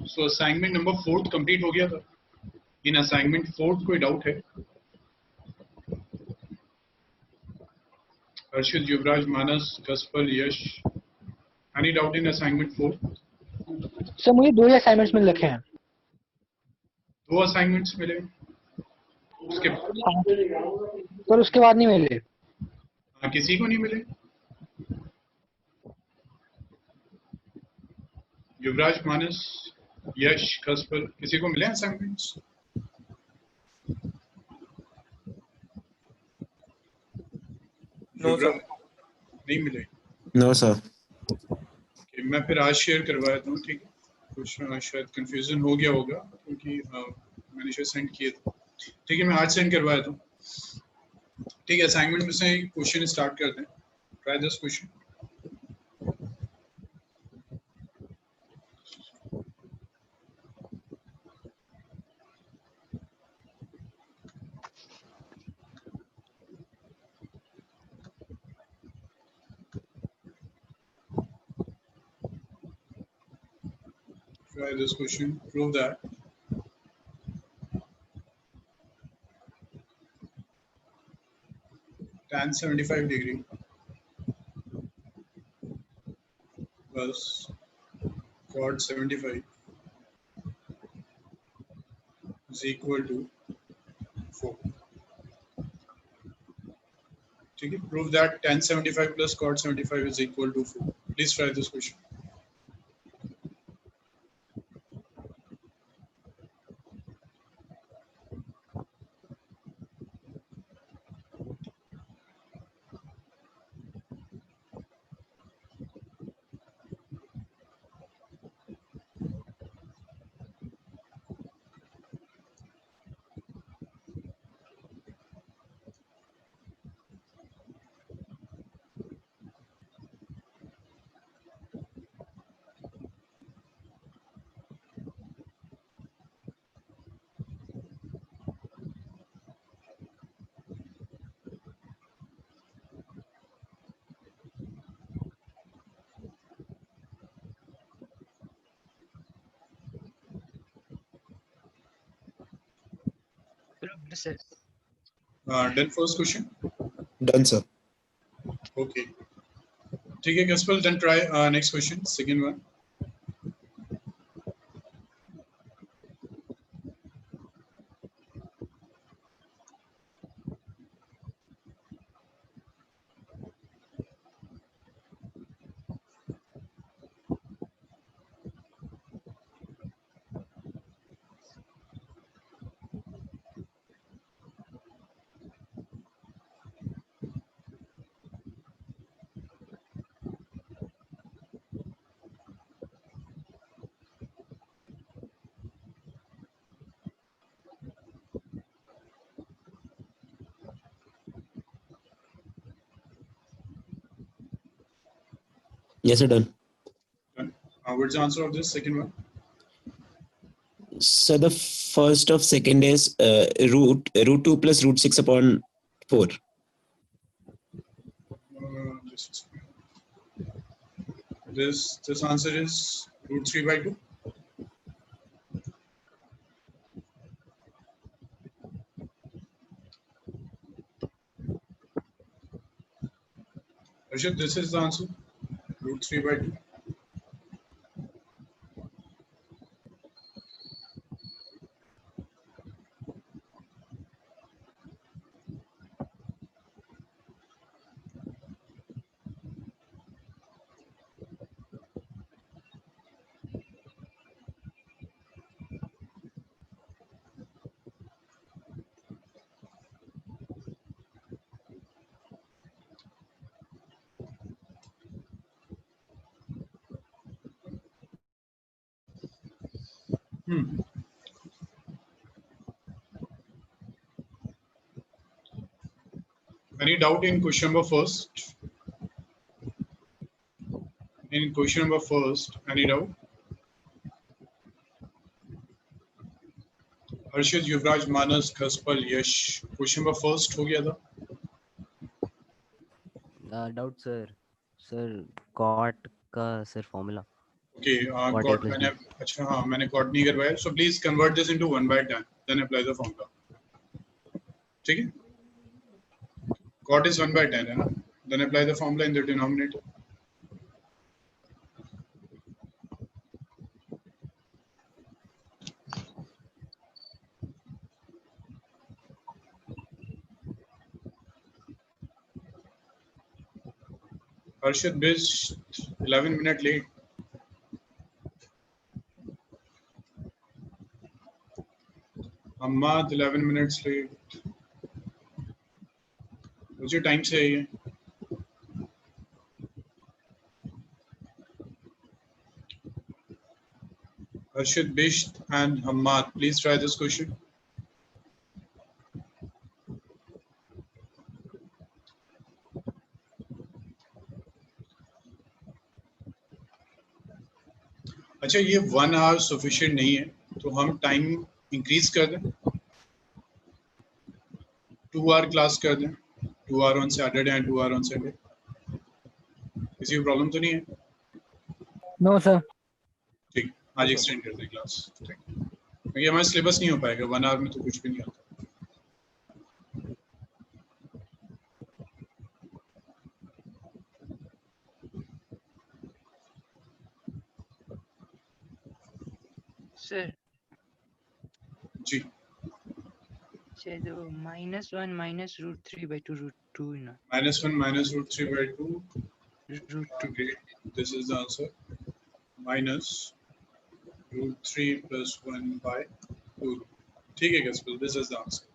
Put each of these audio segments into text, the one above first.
सो assignment number 4 complete हो गया था. इन असाइनमेंट 4 कोई डाउट है? हर्षित, युवराज, मानस, कसपल, Yash, any doubt in assignment 4? Sir मुझे 2 ही असाइनमेंट्स मिल रखे हैं. 2 असाइनमेंट्स मिले उसके पर उसके बाद नहीं मिले. किसी को नहीं मिले? युवराज, मानस, यश, कसपल, किसी को मिले असाइनमेंट्स? No sir. नहीं मिले. No sir. मैं फिर आज शेयर करवा देता हूँ. ठीक है, कुछ शायद कंफ्यूजन हो गया होगा क्योंकि मैंने शायद सेंड किए थे. ठीक है, मैं आज सेंड करवा देता हूँ. ठीक है, असाइनमेंट में से क्वेश्चन स्टार्ट करते हैं. Try this question. Try this question. Prove that tan 75 degree plus cot 75 is equal to 4. ठीक है, prove that tan 75 plus cot 75 is equal to 4. Please try this question. Done first question? Done, sir. Okay. ठीक है, Kaspal, then try next question, second one. Yes, sir, done. Done. What's the answer of this second one? So the first of second is root 2 plus root 6 upon 4. Just this answer is root 3 by 2. Arshad, this is the answer, root 3 by 2. Any doubt in question number first? In question number first, any doubt? Harshit, Yuvraj, Manas, Kaspal, Yash. Question number first हो गया था. Doubt sir. Sir cot का sir formula. Okay, got मैंने अच्छा हाँ मैंने got नहीं करवाया, so please convert this into 1/10, then apply the formula. ठीक है, got is 1/10 है ना, then apply the formula in the denominator. Harshit Bish 11 minutes late. Ahmad 11 minutes late. मुझे टाइम से है ये. Harshit Bish and Ahmad, please try this question. अच्छा ये 1 आवर सफिशिएंट नहीं है, तो हम टाइम इंक्रीज कर दें, 2 आवर क्लास कर दें, 2 hour on Saturday and 2 hour on Sunday. किसी को प्रॉब्लम तो नहीं है? No sir. ठीक, आज एक्सटेंड कर दें क्लास. ठीक, क्योंकि हमारा सिलेबस नहीं हो पाएगा 1 आवर में, तो कुछ भी नहीं आता. सर जी शायद -1 -√3/2 ना -1 -√3/2. √2. Okay, this is the answer. -√3 + 1/2. ठीक है Gaspal, this is the answer.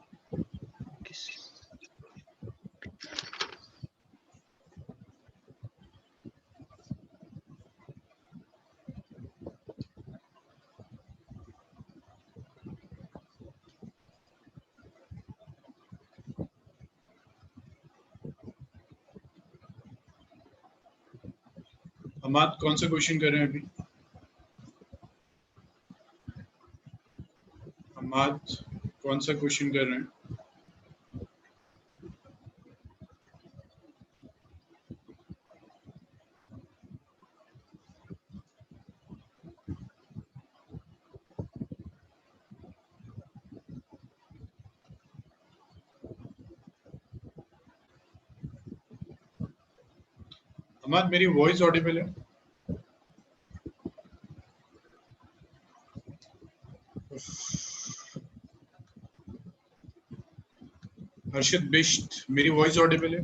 अमाद कौन सा क्वेश्चन कर रहे हैं अभी? अमाद कौन सा क्वेश्चन कर रहे हैं? अमाद मेरी वॉइस ऑडिबल है? हर्षित बिष्ट, मेरी वॉइस ऑडिबल है?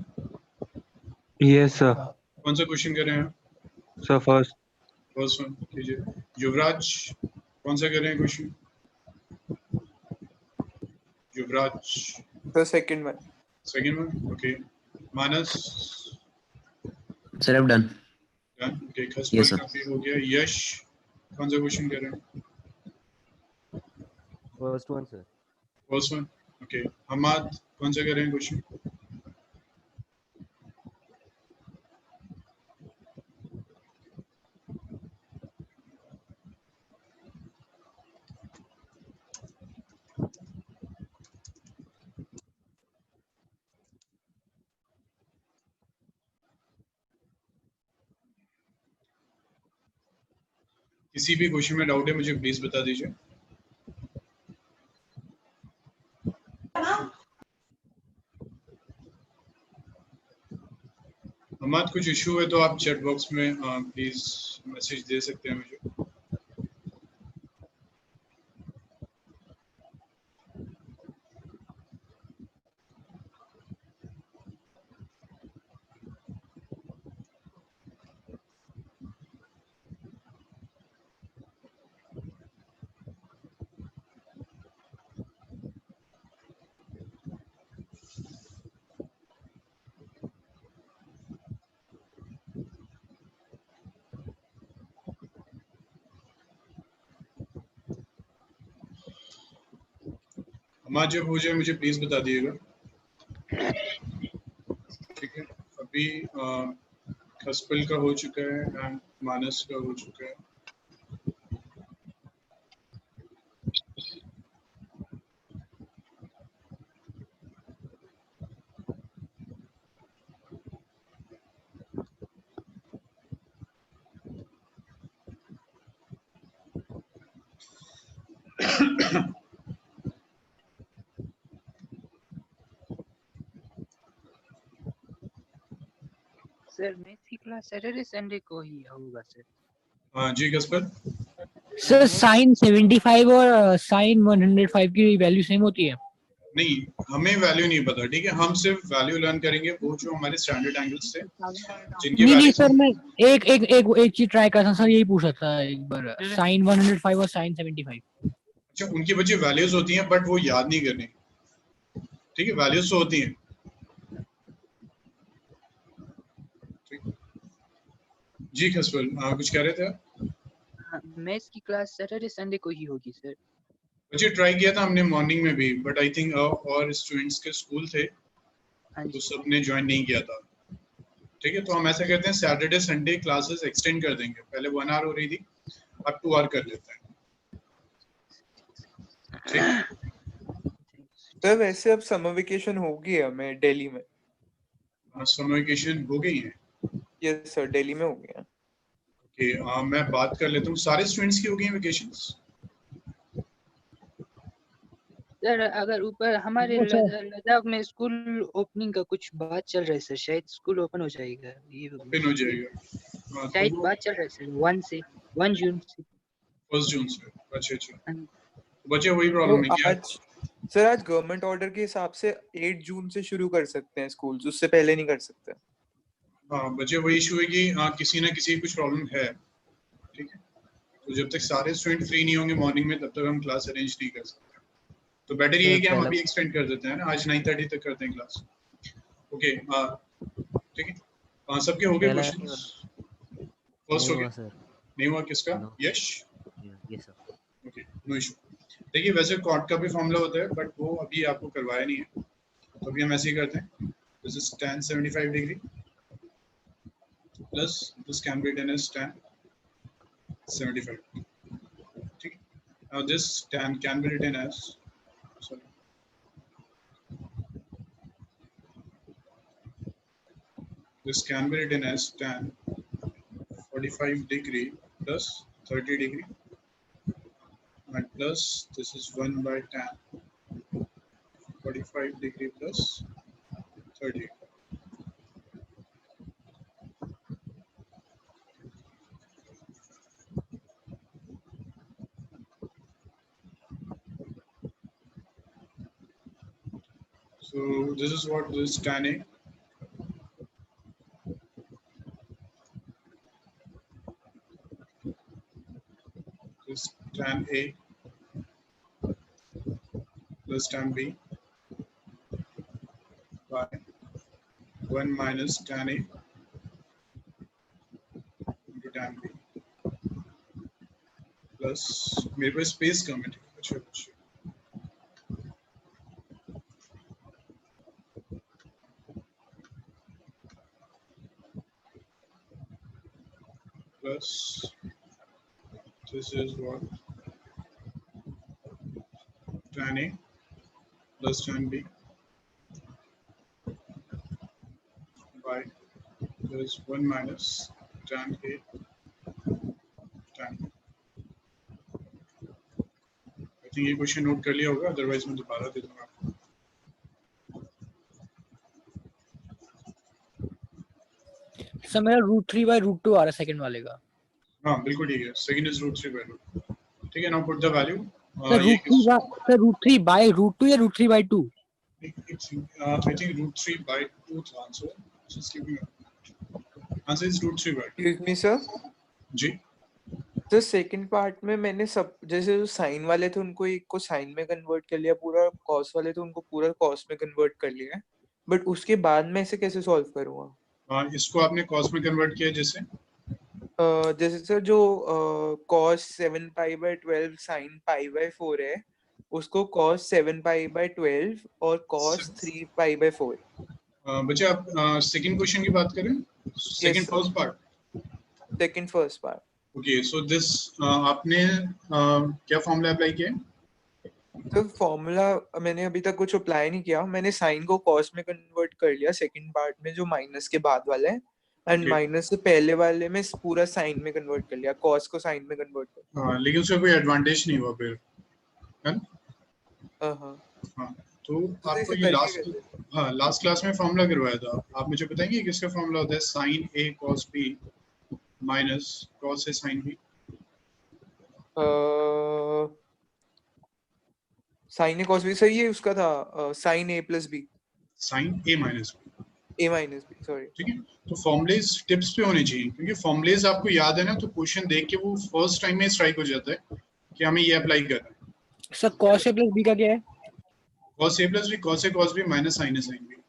Yes sir. कौन सा क्वेश्चन कर रहे हैं? सर फर्स्ट वन कीजिए. युवराज कौन सा कर रहे हैं question? Yuvraj the second one. Second one. Okay, Manas Sir, I've done. Done. Okay, Yes, खसपल sir. का भी हो गया. यश कौन सा क्वेश्चन कर रहे हैं? First one, sir. First one. Okay, Hamad कौन सा कर रहे हैं क्वेश्चन? किसी भी क्वेश्चन में डाउट है मुझे प्लीज बता दीजिए. हमाद कुछ इशू है तो आप चैट बॉक्स में प्लीज मैसेज दे सकते हैं मुझे. हमाद जब हो जाए मुझे प्लीज बता दिएगा. ठीक है, अभी खसपल का हो चुका है एंड मानस का हो चुका है. सर मैथ्स की क्लास सैटरडे संडे को ही होगा सर। हाँ जी कस्पर। सर साइन 75 और साइन 105 की वैल्यू सेम होती है? नहीं, हमें वैल्यू नहीं पता, ठीक है, हम सिर्फ वैल्यू लर्न करेंगे वो जो हमारे स्टैंडर्ड एंगल्स थे जिनके नहीं नहीं वैल्यू। सर, मैं एक एक एक एक चीज ट्राई करता हूं सर, यही पूछा था एक बार, साइन 105 और साइन 75। अच्छा, उनकी बच्चे वैल्यूज होती हैं बट वो याद नहीं करनी, ठीक है, वैल्यूज तो होती हैं। ठीक। जी कस्पर, कुछ कह रहे थे आप? मैथ्स की क्लास सैटरडे संडे को ही होगी सर। बच्चे ट्राई किया था हमने मॉर्निंग में भी, बट आई थिंक और स्टूडेंट्स के स्कूल थे हाँ तो जी। सबने ज्वाइन नहीं किया था। ठीक है, तो हम ऐसा करते हैं सैटरडे संडे क्लासेस एक्सटेंड कर देंगे, पहले 1 आवर हो रही थी अब 2 आवर कर लेते हैं। ठीक। सर वैसे अब समर वेकेशन होगी हमें दिल्ली में। समर वेकेशन हो गई है? यस सर, दिल्ली में हो गया। ओके, मैं बात कर लेता हूँ, सारे स्टूडेंट्स की हो गई हैं वेकेशंस? सर अगर ऊपर हमारे वो सर लद्दाख में स्कूल ओपनिंग का कुछ बात चल रहा है सर, शायद स्कूल ओपन हो जाएगा ये ओपन हो जाएगा। हाँ, तो शायद वो बात चल रहा है सर 1 जून से। 1 जून से। अच्छा अच्छा, हाँ, तो बच्चे वही तो प्रॉब्लम है क्या? आज सर, आज गवर्नमेंट ऑर्डर के हिसाब से 8 जून से शुरू कर सकते हैं स्कूल, उससे पहले नहीं कर सकते। हाँ, बच्चे वही इशू है कि किसी ना किसी की कुछ प्रॉब्लम है, ठीक है, तो जब तक सारे स्टूडेंट फ्री नहीं होंगे मॉर्निंग में तब तक हम क्लास अरेंज नहीं कर सकते। तो बेटर ये है कि हम अभी एक्सटेंड कर देते हैं ना, आज 9:30 तक करते हैं क्लास। ओके, ठीक है, सबके हो गए क्वेश्चंस? फर्स्ट हो गया? नहीं हुआ किसका? यश? Okay, no issue. देखिए वैसे कॉट का भी फॉर्मूला होता है बट वो अभी आपको करवाया नहीं है, तो अभी हम ऐसे ही करते हैं, this is tan 75 degree plus this can be written as tan 75, ठीक है। Now this tan can be written as, sorry, this can be written as tan 45 degree plus 30 degree and plus this is 1 by tan 45 degree plus 30. So this is what this tan A. This tan A plus tan B by 1 minus tan A into tan B plus मेरे पास space कम है, अच्छा अच्छा, plus this is what tan A plus tan B by plus 1 minus tan A tan B. I think ये question note कर लिया होगा, otherwise मैं दोबारा दे दूंगा आपको। सर मेरा √3/√2 आ रहा है सेकंड वाले का। हाँ बिल्कुल ठीक है, सेकंड इज √3/2, ठीक है। Now put the value. Sir √3/√2 या √3/2? I think √3/2 था answer, just give me answer is √3/2 excuse me sir, जी। तो सेकंड पार्ट में मैंने सब, जैसे जो साइन वाले थे उनको एक को साइन में कन्वर्ट कर लिया, पूरा कॉस वाले थे उनको पूरा कॉस में कन्वर्ट कर लिया, बट उसके बाद मैं इसे कैसे सॉल्व करूंगा? इसको आपने कॉस में कन्वर्ट किया जैसे? जैसे सर जो कॉस 7π/12 साइन π/4 है, उसको कॉस 7π/12 और कॉस 3π/4। बच्चे आप सेकंड क्वेश्चन की बात करें, second yes sir, first part. Second first part. Okay, so this आपने क्या फॉर्मूला अप्लाई किया है? तो फॉर्मूला मैंने अभी तक कुछ अप्लाई नहीं किया, मैंने साइन को कॉस में कन्वर्ट कर लिया सेकंड पार्ट में जो माइनस के बाद वाला है, एंड Okay. माइनस से पहले वाले में पूरा साइन में कन्वर्ट कर लिया, कॉस को साइन में कन्वर्ट कर लिया। लेकिन उसका कोई एडवांटेज नहीं हुआ फिर। है ना? हाँ हाँ, तो तो आपको इसे ये करके कैसे? लास्ट क्लास में फॉर्मूला करवाया था। आप मुझे बताएंगे किसका फॉर्मूला होता है? Sign A cos B minus cos A sine B. Sign A cos B सही है, उसका था sign A plus B, sign A minus B, A minus B, sorry. ठीक है। तो फॉर्मुलेज टिप्स पे होने चाहिए, क्योंकि फॉर्मुलेज आपको याद है ना, तो क्वेश्चन देख के वो फर्स्ट टाइम में स्ट्राइक हो जाता है कि हमें ये अप्लाई करना है। Sir cos a plus b का क्या है? cos a plus b cos a cos b minus sin a sin b,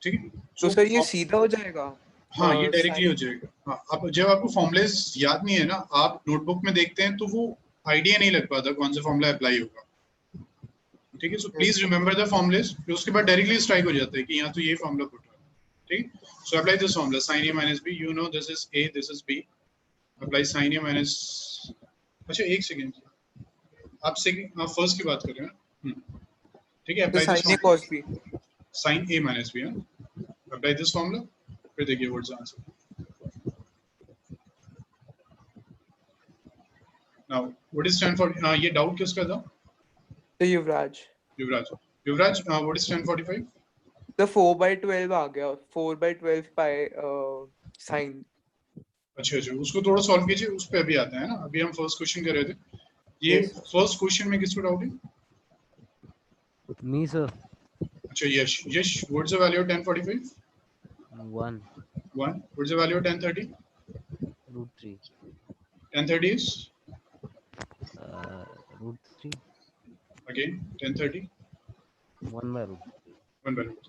ठीक है। तो So, सर ये सीधा हो जाएगा? हाँ, ये डायरेक्टली sin हो जाएगा। हाँ, अब जब आपको फॉर्मुलेज याद नहीं है ना, आप नोटबुक में देखते हैं तो वो आइडिया नहीं लग पाता कौन सा फॉर्मुला अप्लाई होगा, ठीक है। So please remember the formulas, फिर उसके बाद डायरेक्टली स्ट्राइक हो जाता है कि यहाँ तो ये फॉर्मुला पुट है, ठीक। So apply this formula sin a minus b, you know this is a, this is b, apply sin a minus, अच्छा एक सेकंड, आप सेकंड आप फर्स्ट की बात कर रहे हैं ना, ठीक है। तो apply this sin A cos b, sin a minus b, apply this formula, फिर देखिए what's the answer. Now what is tan 40, ये डाउट किसका था? तो युवराज। युवराज, युवराज व्हाट इज tan 45? तो 4/12 आ गया, 4/12 पाई साइन। अच्छा अच्छा, उसको थोड़ा सॉल्व कीजिए, उस पे अभी आता है ना। अभी हम फर्स्ट क्वेश्चन कर रहे थे, ये Yes. फर्स्ट क्वेश्चन में किसको डाउट है? Me, sir. अच्छा Yash, Yash what's the value of tan 45? 1 1, what's the value of tan 30? √3. Tan 30 is √3. again tan 30 1/√3. 1 by root.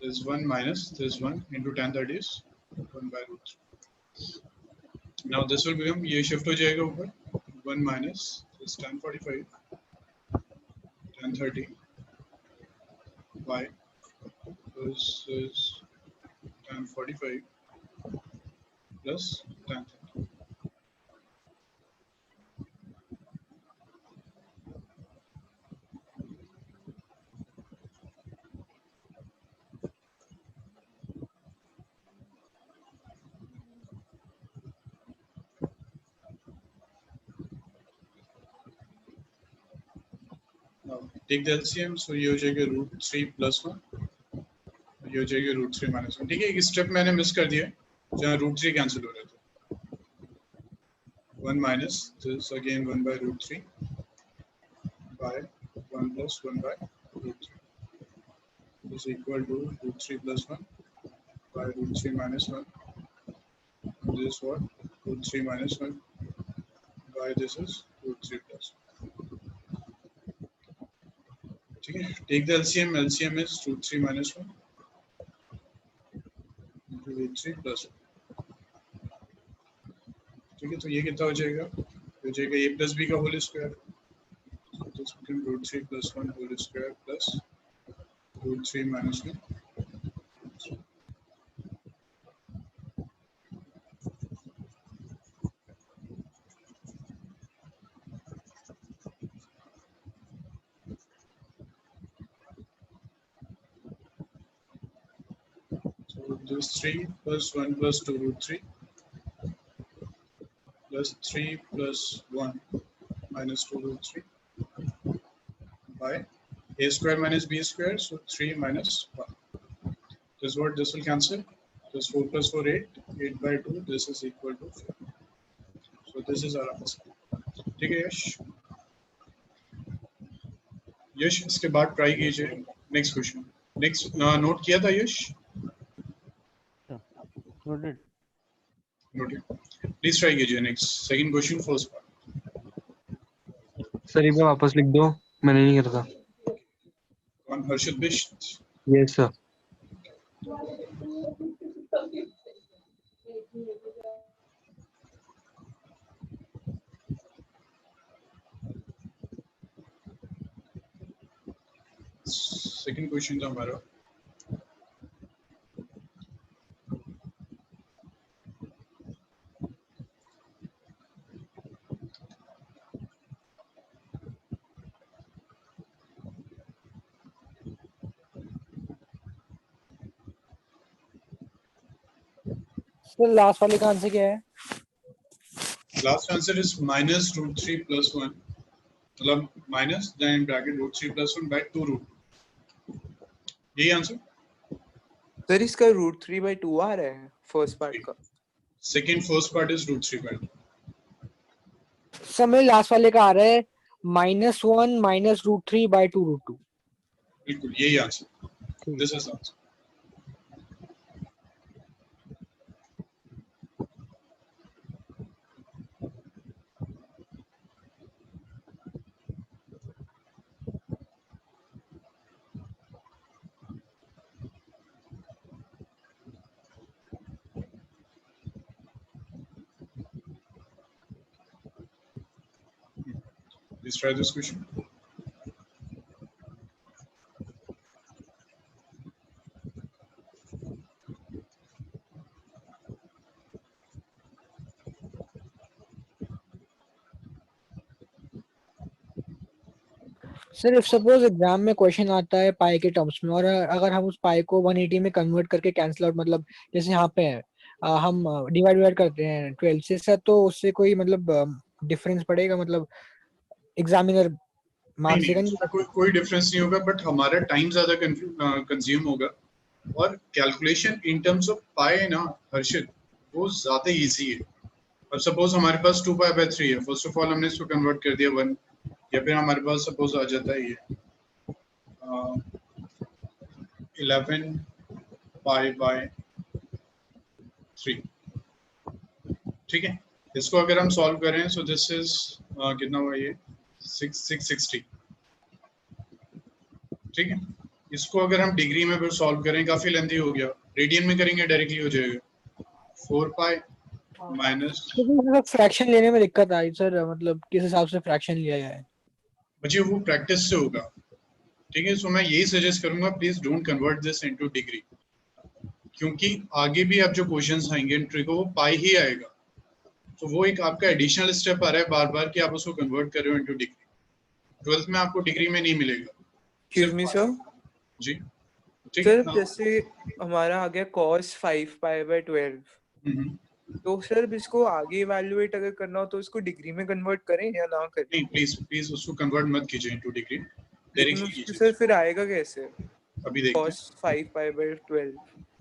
There's 1 minus this 1 into tan 30 is 1 by root 3. Now this will become, ये shift हो जाएगा ऊपर, 1 minus this tan 45 tan 30 by this is tan 45 plus tan 30. Now take the LCM, so ये हो जाएगा √3 plus 1, ये हो जाएगा √3 minus 1, ठीक है। एक स्टेप मैंने मिस कर दिया है जहाँ √3 कैंसिल हो रहे थे। 1 minus this again 1 by √3 by 1 plus 1 by √3 is equal to √3 plus 1 by √3 minus 1. This is what? √3 minus 1 by this is √3 plus 1. ठीक है, take the LCM, LCM is √3 minus 1 into √3 plus 1. ठीक है, तो ये कितना हो जाएगा? हो जाएगा a plus b का whole square, so this becomes √3 plus 1 whole square plus √3 minus 1. So this 3 plus 1 plus 2 √3 plus 3 plus 1 minus 2 √3 by a square minus b square, so 3 minus 1. This is what this will cancel. This 4 plus 4 8, 8 by 2, this is equal to 4. So this is our answer. ठीक है यश, यश इसके बाद try कीजिए next question. Next note किया था यश? Noted. Note, please try कीजिए next second question first part. Sir एक बार वापस लिख दो, मैंने नहीं करा था। कौन? Harshad Bisht. Yes sir. Second question था हमारा, सर लास्ट वाले का आंसर क्या है? Last answer is minus root 3 plus 1, मतलब minus then bracket root 3 plus 1 by 2 root, यही आंसर। सर इसका √3/2 आ रहा है फर्स्ट पार्ट का। Second first part is root 3 by 2। Sir मेरे लास्ट वाले का आ रहा है -1 माइनस √3/2 √2। बिल्कुल यही answer, this is answer. Please try this question. Sir if suppose exam में क्वेश्चन आता है पाई के टर्म्स में, और अगर हम उस पाई को 180 में कन्वर्ट करके कैंसिल आउट, मतलब जैसे यहाँ पे है हम डिवाइड करते हैं 12 से सर, तो उससे कोई मतलब डिफरेंस पड़ेगा, मतलब एग्जामिनर नहीं मार्क्स नहीं, देगा उसमें नहीं? कोई डिफरेंस नहीं होगा, बट हमारा टाइम ज्यादा कंज्यूम होगा, और कैलकुलेशन इन टर्म्स ऑफ पाई ना हर्षित, वो ज्यादा इजी है। अब सपोज हमारे पास 2 पाई/3 है, फर्स्ट ऑफ ऑल हमने इसको कन्वर्ट कर दिया 1, या फिर हमारे पास सपोज आ जाता है ये 11 पाई/3, ठीक है। इसको अगर हम सॉल्व करें, सो दिस इज कितना हुआ ये 660, ठीक है। इसको अगर हम डिग्री में फिर सॉल्व करें, काफी लेंथी हो गया, रेडियन में करेंगे डायरेक्टली हो जाएगा 4 पाई माइनस। फ्रैक्शन लेने में दिक्कत आई सर, मतलब किस हिसाब से फ्रैक्शन लिया जाए। बच्चे वो प्रैक्टिस से होगा, ठीक है। सो मैं यही सजेस्ट करूंगा, please don't convert this into degree, क्योंकि आगे भी आप जो क्वेश्चंस आएंगे एंट्री को वो पाई ही आएगा, तो वो एक आपका एडिशनल स्टेप आ रहा है बार बार कि आप उसको कन्वर्ट कर रहे हो इनटू डिग्री। 12th में आपको डिग्री में नहीं मिलेगा, एक्सक्यूज मी सर। जी ठीक सर है। जैसे हमारा आ गया cos 5 पाई/12, हम्म। तो सर इसको आगे इवैल्यूएट अगर करना हो तो इसको डिग्री में कन्वर्ट करें या ना करें? नहीं, प्लीज प्लीज उसको कन्वर्ट मत कीजिए इनटू डिग्री, लेकिन डायरेक्टली उसके कीजिए। सर फिर आएगा कैसे अभी देखते cos 5 पाई/12? हैं,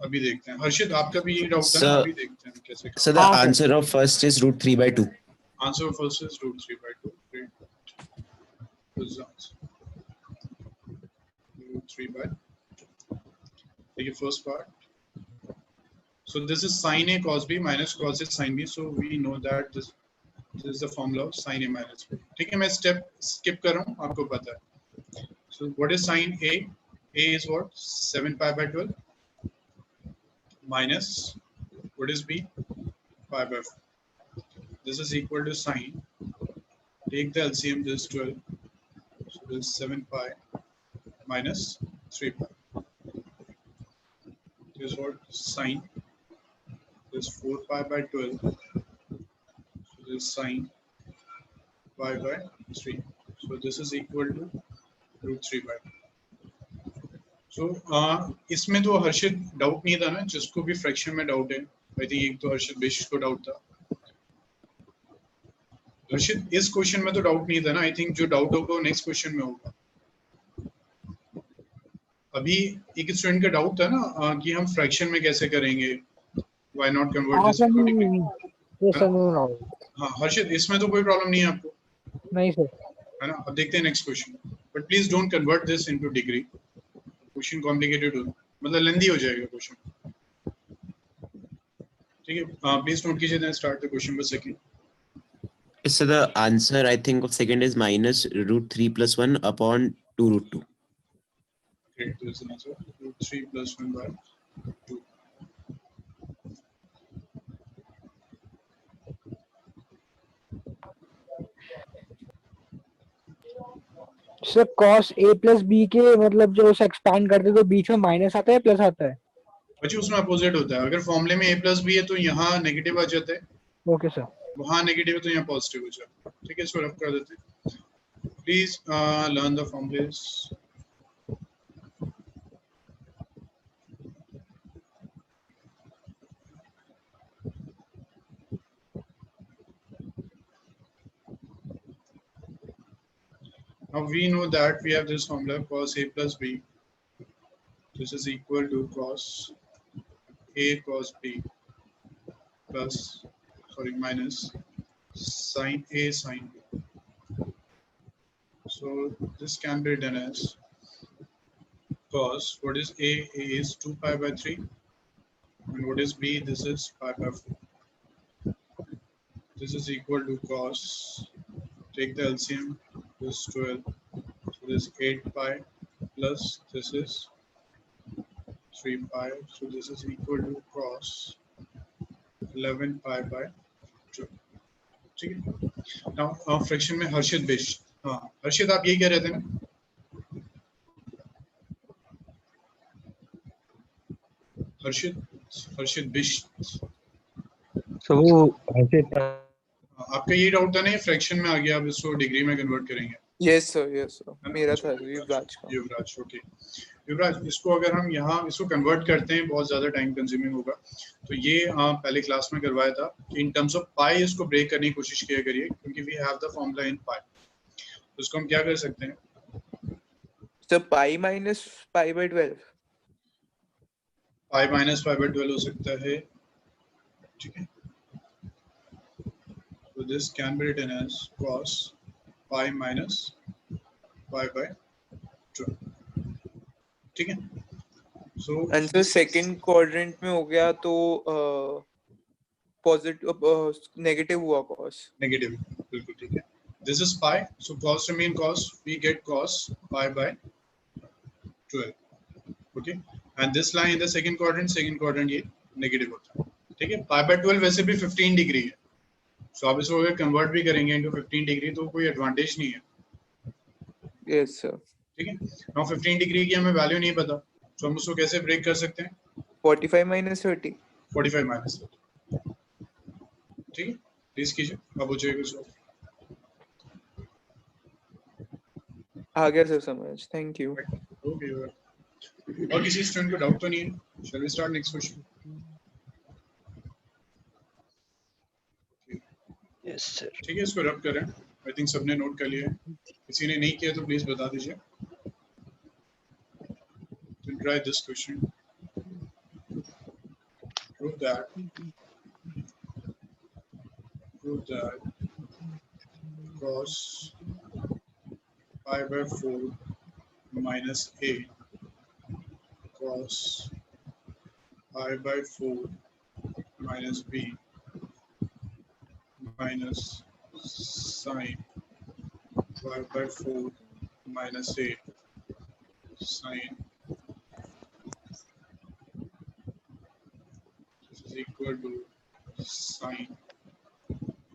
अभी देखते हैं। हर्षित आपका भी ये डाउट था ना, Sir, अभी देखते हैं कैसे so करना the हाँ सर। answer of first is √3/2. है। Answer first is root 3/2, great, this is answer root 3/2। देखिए first part, so this is sin a cos b minus cos a sin b, so we know that this is the formula of sin a minus b, ठीक है। मैं step skip कर रहा हूँ, आपको पता है। So what is sin a? A is what? 7 pi/12 minus what is b? Pi/4. This is equal to sin. Take the LCM, this is 12. So this is 7 pi minus 3 pi. This is what? Sin. This is 4 pi/12. So this is sin pi/3. So this is equal to root 3/2. So इसमें तो हर्षित doubt नहीं था ना, जिसको भी fraction में doubt है, I think एक तो हर्षित बेसिस को डाउट था। हर्षित इस क्वेश्चन में तो डाउट नहीं था ना, आई थिंक जो डाउट होगा वो नेक्स्ट क्वेश्चन में होगा। अभी एक स्टूडेंट का डाउट था ना कि हम फ्रैक्शन में कैसे करेंगे, व्हाई नॉट कन्वर्ट हाँ दिस सर, इनटू नहीं डिग्री। नहीं, ये सर नो। हाँ हर्षित, इसमें तो कोई प्रॉब्लम नहीं है आपको, नहीं सर। है ना। अब देखते हैं next question, but please don't convert this into degree, question complicated हो, मतलब लेंथी हो जाएगा क्वेश्चन, ठीक है। प्लीज नोट कीजिए, then start the question number second. So the answer I think of second is minus √3 plus 1 upon 2 √2. Great, there's an answer. Root 3 plus 1 by 2. Sir cos a plus b के मतलब जो उसे expand करते तो बीच में minus आता है plus आता है? बच्चों उसमें अपोजिट होता है, अगर फॉर्मूले में a प्लस बी है तो यहाँ नेगेटिव आ जाता है, ओके सर। वहाँ नेगेटिव है तो यहाँ पॉजिटिव हो जाता है, ठीक है। इसको रफ कर देते हैं। Please learn the formulas. Now we know that we have this formula cos A plus B. This is equal to cos A cos B plus, sorry, minus sin A sin B. So this can be written as cos, what is A? A is 2 pi by 3. And what is B? This is pi by 4. This is equal to cos, take the LCM, this 12. So this 8 pi plus this is 3 pi. So this is equal to cos 11 pi by 2. ठीक है. Now fraction में हर्षित बिश. हाँ हर्षित आप यही कह रहे थे ना? हर्षित बिश. So वो ऐसे आपका ये डाउट था ना, फ्रैक्शन में आ गया, अब इसको डिग्री में कन्वर्ट करेंगे. यस सर मेरा था युवराज का. युवराज ओके. युवराज इसको अगर हम यहाँ इसको कन्वर्ट करते हैं बहुत ज्यादा टाइम कंज्यूमिंग होगा, तो ये पहले क्लास में करवाया था कि इन टर्म्स ऑफ पाई इसको ब्रेक करने की कोशिश किया करिए, क्योंकि we have the formula in pi. तो इसको हम क्या कर सकते हैं? Sir pi minus pi by 12. Pi minus pi by 12 हो सकता है. ठीक है. So this can be written as cos pi minus pi by 12. ठीक है. So आंसर सेकंड क्वाड्रेंट में हो गया तो पॉजिटिव नेगेटिव हुआ cos. नेगेटिव, बिल्कुल ठीक है. This is pi, so cos remain cos, we get cos pi by 12. Okay, and this line in the second quadrant ये नेगेटिव होता है. ठीक है. pi by 12 वैसे भी 15 डिग्री है, so आप इसको अगर कन्वर्ट भी करेंगे into 15 डिग्री तो कोई एडवांटेज नहीं है. Yes sir. ठीक है. now 15 डिग्री की हमें वैल्यू नहीं पता, तो हम उसको कैसे ब्रेक कर सकते हैं? 45 माइनस 30. 45 माइनस. ठीक है, प्लीज कीजिए, अब हो जाएगा सो. आ गया सर समझ. Thank you. ओके. और किसी स्टूडेंट को डाउट तो नहीं है? Shall we start next question? Yes sir. ठीक है, इसको रब करें. आई थिंक सबने नोट कर लिया है. किसी ने नहीं किया तो प्लीज बता दीजिए. Then try this question. Prove that cos pi by 4 minus a cos pi by 4 minus b minus sin pi by 4 minus a sin this is equal to sin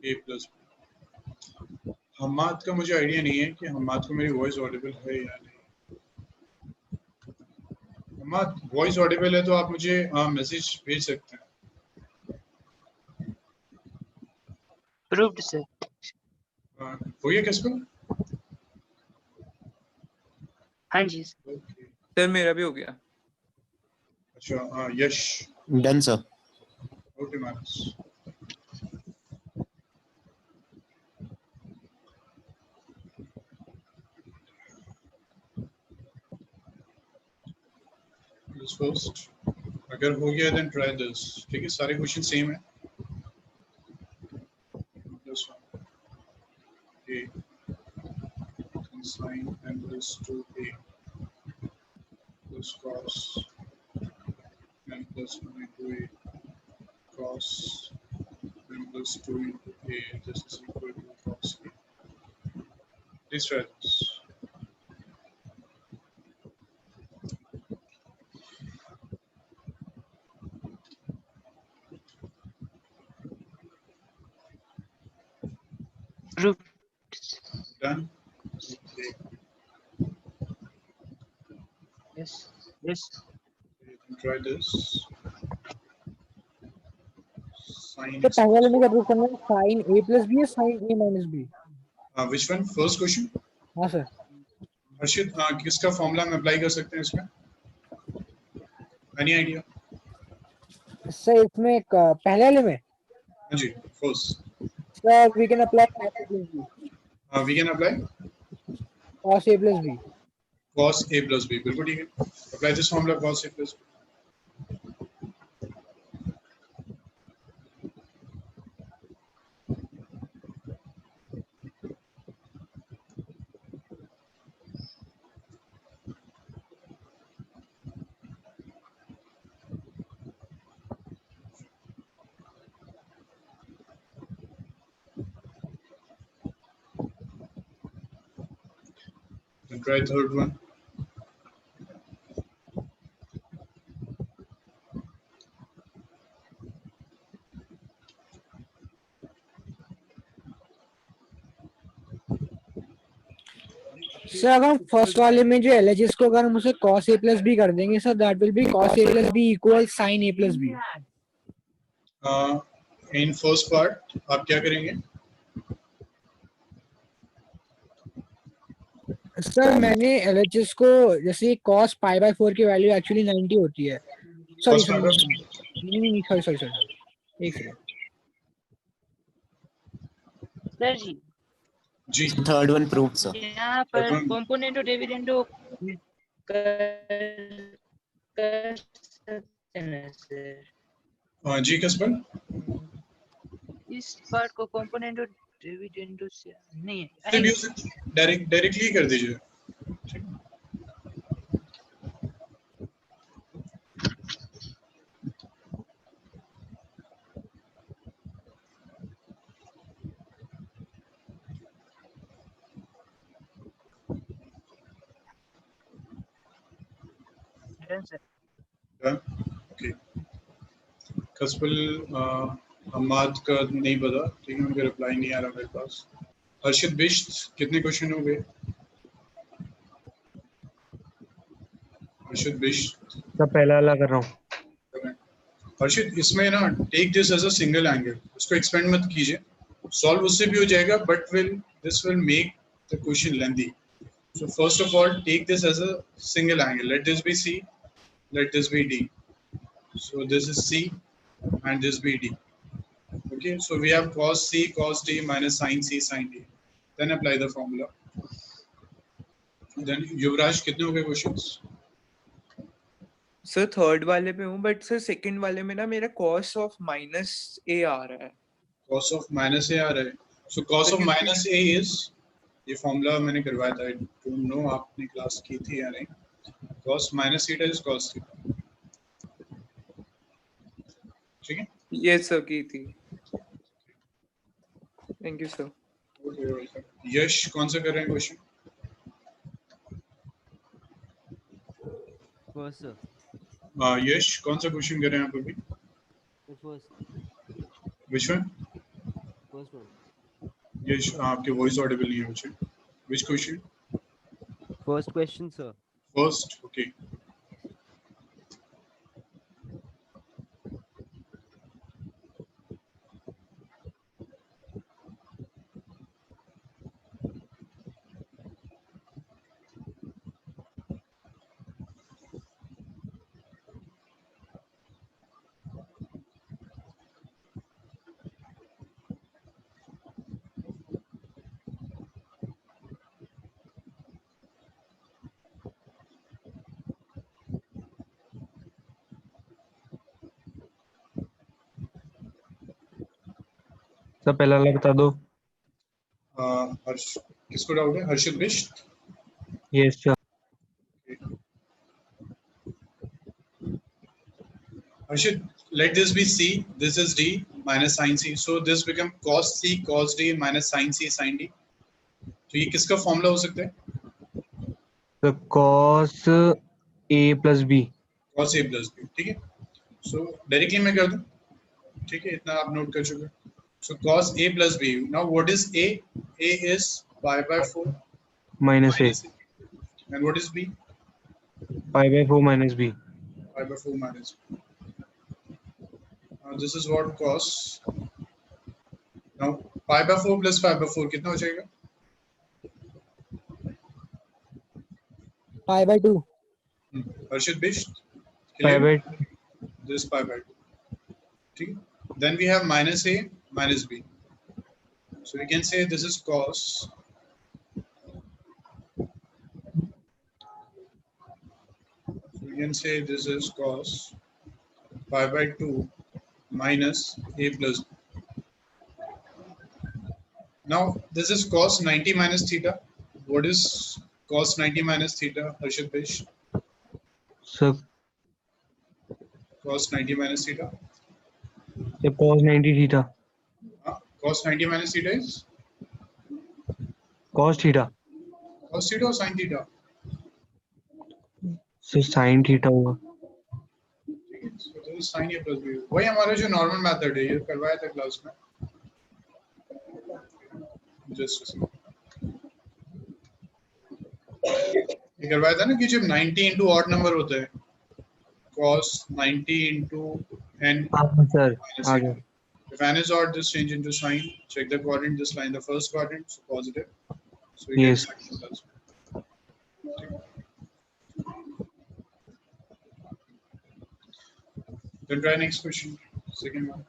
a plus b. Hammad का मुझे idea नहीं है कि हम्माद को मेरी voice Audible है या नहीं. हम्माद वॉइस ऑडिबल है तो आप मुझे मैसेज भेज सकते हैं. Proved sir. हो गया किसको? हाँ जी. Okay. सर मेरा भी हो गया. अच्छा Yash. Done sir. Okay Manas. This first, अगर हो गया then try this. ठीक है, सारे क्वेश्चन सेम है. This one a sin n plus 2a plus cos n plus 1 into a cos n plus 2 into a. This is equal to cos a. Please try this. Proved. Done. Okay. Yes. Yes. You can try this. Sin. तो पहले वाले में क्या prove करना है? sin a plus b या sin a minus b? Which one? First question. हाँ sir. हर्षित किसका फॉर्मूला हम अप्लाई कर सकते हैं इसमें? Any idea? सर इसमें पहले वाले में हाँ जी, first. Sir we can apply sin a plus b. We can apply cos a plus b. cos a plus b, बिल्कुल ठीक है। Apply this formula cos a plus b. And try third one. Sir अगर हम first वाले में जो LHS को अगर हम उसे cos a plus b कर देंगे sir, that will be cos a plus b equal sin a plus b. In first part आप क्या करेंगे? सर मैंने LHS को जैसे cos pi by 4 की वैल्यू एक्चुअली 90 होती है. Sorry Cos pi by 4. नहीं सॉरी एक सेकंड. सर जी जी Third one proved, sir. यहाँ पर Third one. कॉम्पोनेंट और डिविडेंडो कर सकते हैं सर। जी कसबल, इस पार्ट को कॉम्पोनेंट और डिविडेंडो से नहीं डायरेक्टली कर दीजिए। ओके, कसबल हमाद का नहीं पता, ठीक है, उनका रिप्लाई नहीं आ रहा मेरे पास। हर्षित बिष्ट, कितने क्वेश्चन हो गए? हर्षित बिष्ट सब पहला वाला कर रहा हूँ। हर्षित, इसमें ना take this as a single angle, उसको एक्सपेंड मत कीजिए, सॉल्व उससे भी हो जाएगा, but this will make the question lengthy. So first of all, take this as a single angle. Let this be C, let this be D. So this is C and this be D. Okay, so we have cos C, cos D minus sin C, sin D. Then apply the formula. Then Yuvraj, कितने हो गए questions? Sir third वाले पे हूँ, but sir second वाले में ना मेरा cos of minus a आ रहा है। Cos of minus A आ रहा है. So cos of minus A is, ये फॉर्मूला मैंने करवाया था, आई डोंट नो आपने क्लास की थी या नहीं। cos minus theta is cos theta, ठीक है? यस सर की थी। Thank you sir. यश कौन सा कर रहे हैं क्वेश्चन? फर्स्ट सर, यश कौन सा क्वेश्चन कर रहे हैं आप अभी? Which one? फर्स्ट वन, यश आपके वॉइस ऑडिबल नहीं है मुझे। Which question? First question sir. First, okay. सब पहला वाला बता दो। हर्ष, किसको डाउट है? Harshit Bisht. Yes sir. Harshit, let this be C, this is D minus sin C, so this become cos C cos D minus sin C sin D. तो ये किसका फॉर्मूला हो सकता है? तो cos a plus b। cos A plus B, ठीक है? So directly मैं कर दूं, ठीक है, इतना आप नोट कर चुके हैं। So cos A plus B. Now what is A? A is pi by 4 minus a। and what is B? pi by 4 minus b। Pi by 4 minus B. Now this is what cos. Now pi by 4 plus pi by 4 कितना हो जाएगा? pi by 2. Harshit Bisht. pi by This pi by 2. ठीक है? Then we have minus A minus B. So we can say this is cos can say this is cos pi by 2 minus a plus. Now this is cos 90 minus theta. What is cos 90 minus theta, Harshit Bhaish? So Cos 90 minus theta. the cos 90 theta. Cos 90 minus theta is Cos theta. cos theta or sin theta? So sin theta होगा. So this is sin a plus b. वही हमारा जो normal method है, ये करवाया था class में. Just a second. ये करवाया था ना कि जब 90 into odd number होता है, cos 90 into n Sir, minus uh a. गया. If n is odd, just change into sign. Check the quadrant, just line the first quadrant, so positive. So we Yes. get sin plus. Then try next question. Second one.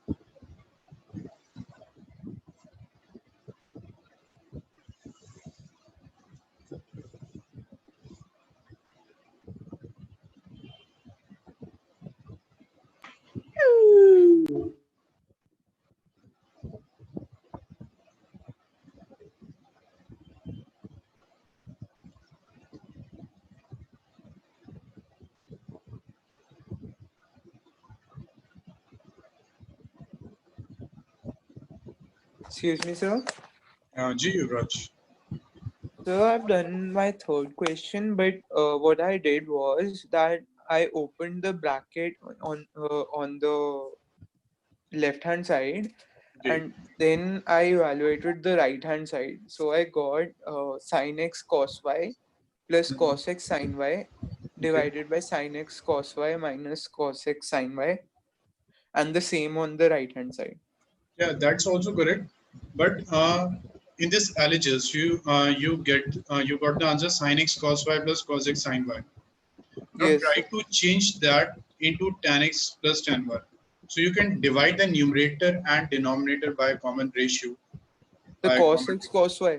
Excuse me, sir. G. Yuvraj. So I've done my third question, but what I did was that I opened the bracket on the left hand side, Okay. and then I evaluated the right hand side. So I got sin x cos y plus cos x sin y divided by sin x cos y minus cos x sin y, and the same on the right hand side. Yeah, that's also correct. But in this LHS, you got the answer sin x cos y plus cos x sin y. Now Yes. try to change that into tan x plus tan y. So you can divide the numerator and denominator by a common ratio. The by cos common- x cos y.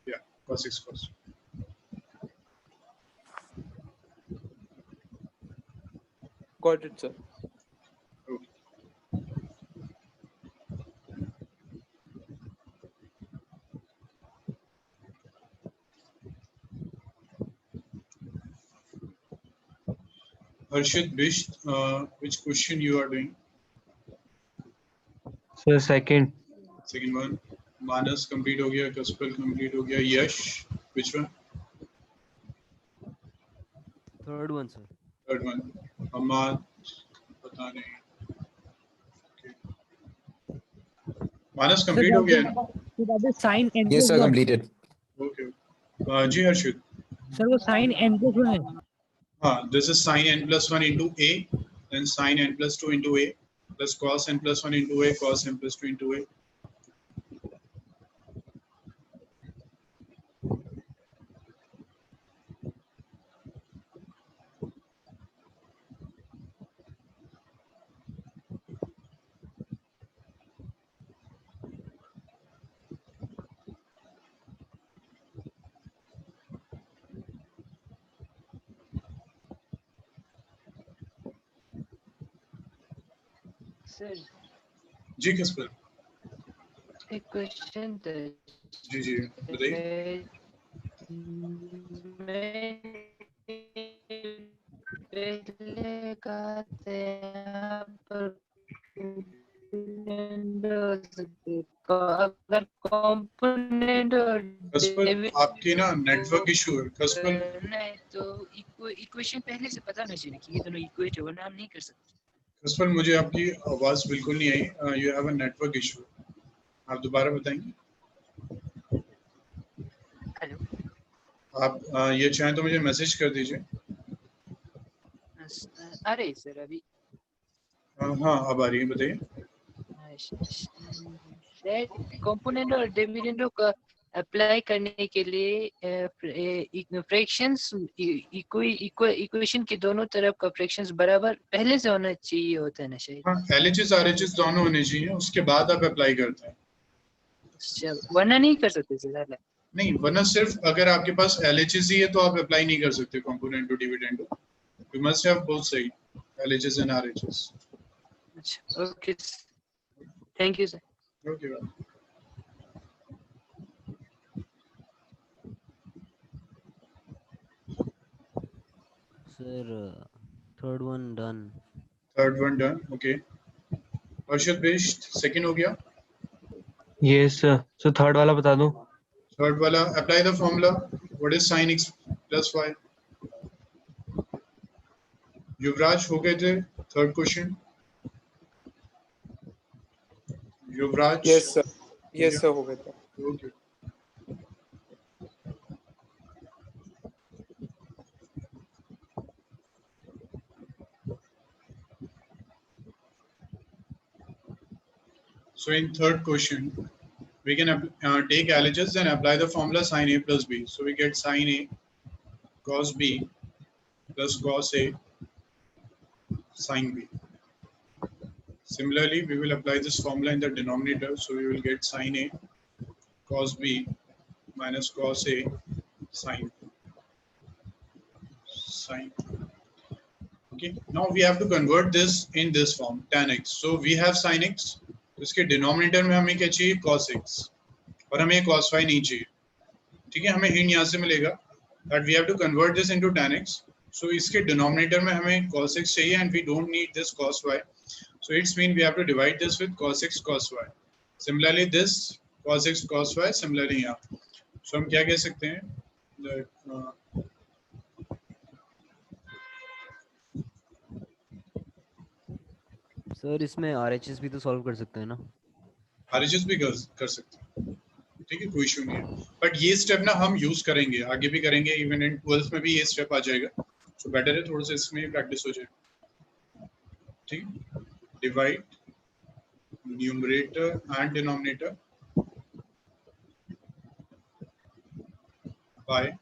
Yeah, cos x cos. Got it, sir. Okay. Harshit Bish, which question you are doing? So second. Second one. Manas complete हो गया, Kaspal complete हो गया, Yash, which one? Third one, sir. Third one. Ahmad, पता नहीं. Okay. Manas complete हो गया ना? So that is sin n Yes, plus sir, 1. completed. Okay. Ji Harshit. Sir, वो sin n plus 1 है. This is sin n plus 1 into a, then sin n plus 2 into a, plus cos n plus 1 into a, cos n plus 2 into a. Sir जी किस पर? एक question था जी जी बताइए. मैं पहले कहा था यहाँ पर component हो सकते अगर कंपोनेंट और कस्पल आपकी ना नेटवर्क इशू है. कस्पल नहीं तो इक्वेशन पहले से पता नहीं चाहिए कि ये दोनों इक्वेट है वरना हम नहीं कर सकते. कस्पल मुझे आपकी आवाज बिल्कुल नहीं आई. You have a network issue. आप दोबारा बताएंगे? हेलो. आप ये चाहें तो मुझे मैसेज कर दीजिए. अरे सर अभी हाँ अब आ रही है, बताइए. कंपोनेंट और डिविडेंडों का अप्लाई करने के लिए फ्रैक्शंस इक्वेशन के दोनों तरफ का फ्रैक्शंस बराबर पहले से होना चाहिए होता है ना शायद. हाँ, LHS RHS दोनों होने चाहिए, उसके बाद आप अप्लाई करते हैं. वरना नहीं कर सकते सर. नहीं, वरना सिर्फ अगर आपके पास LHS ही है तो आप अप्लाई नहीं कर सकते component to dividend. You must have both side, LHS and RHS. अच्छा okay thank you sir Okay, well. Sir, third one done. Third one done. Okay. Arshad Bisht, second हो गया. Yes, sir. So third वाला बता दो. Third wala, apply the formula. What is sin x plus y? Yuvraj हो गए थे. Third question. Yuvraj. Yes sir Yeah. Yes sir हो गया था Okay. So in third question, we can take LHS and apply the formula sin A plus B. So we get sin A cos B plus cos A sin B. Similarly, we will apply this formula in the denominator. So we will get sin A cos B minus cos A sin B. Okay. Now we have to convert this in this form tan x. So we have sin x. इसके denominator में हमें क्या चाहिए cos x और हमें cos y नहीं चाहिए. ठीक है, हमें हिंट यहाँ से मिलेगा that we have to convert this into tan x. So इसके डिनोमिनेटर में हमें cos x चाहिए and we don't need this cos y. So it's mean we have to divide this with cos x cos y. Similarly this cos x cos y. Similarly यहाँ. So हम क्या कह सकते हैं? Sir इसमें RHS भी तो सॉल्व कर सकते हैं ना. RHS भी कर सकते हैं. ठीक है, कोई इशू नहीं है. बट ये स्टेप ना हम यूज करेंगे, आगे भी करेंगे, इवन इन 12th में भी ये स्टेप आ जाएगा. सो बेटर है थोड़ा सा इसमें प्रैक्टिस हो जाए. ठीक है, divide numerator and denominator by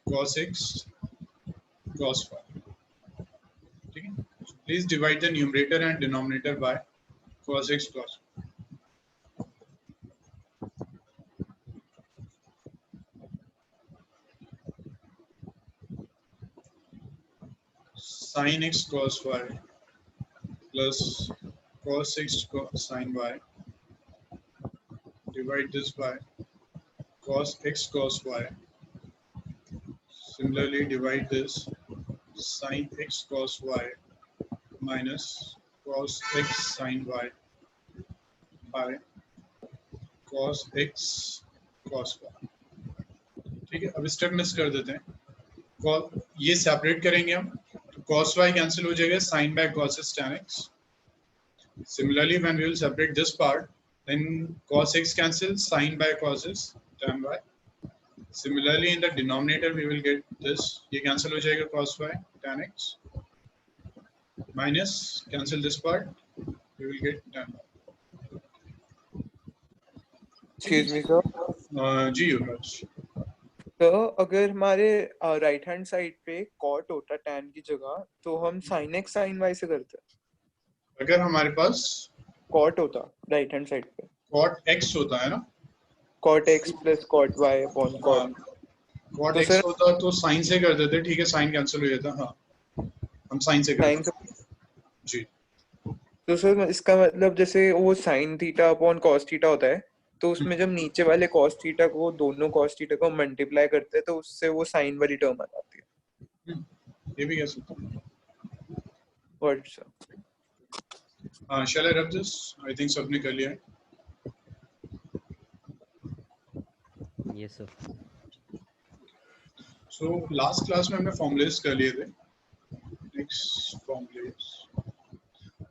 cos x cos y. ठीक है, please divide the numerator and denominator by cos x cos y. Sin x cos y plus cos x sin y, divide this by cos x cos y. Similarly, divide this sin x cos y minus cos x sin y by cos x cos y. ठीक है, अब step miss कर देते हैं. ये separate करेंगे हम. Cos y cancel हो जाएगा, sin by cos is tan x. Similarly, when we will separate this part, then cos x cancels, sin by cos is tan y. Similarly, in the denominator, we will get this. ये cancel हो जाएगा cos y tan x. Minus cancel this part, we will get tan y. Excuse me sir ji Yuvraj. तो अगर हमारे right hand side पे cot होता tan की जगह तो हम sin x sin y से करते. अगर हमारे पास कॉट होता राइट हैंड साइड पे cot x होता है ना, cot x plus cot y upon cot. cot तो x सर होता तो sin से कर देते. ठीक है, sin कैंसिल हो जाता. हाँ, हम sin से sin करते जी. तो सर इसका मतलब जैसे वो sin theta upon cos theta होता है तो उसमें जब नीचे वाले cos थीटा को दोनों cos थीटा को मल्टीप्लाई करते हैं तो उससे वो sin वाली टर्म आ जाती है. ये भी कह सकते हैं. What sir? हाँ, shall I rub this? I think सबने कर लिया है. Yes sir. So last class में हमने formulas कर लिए थे. Next formulas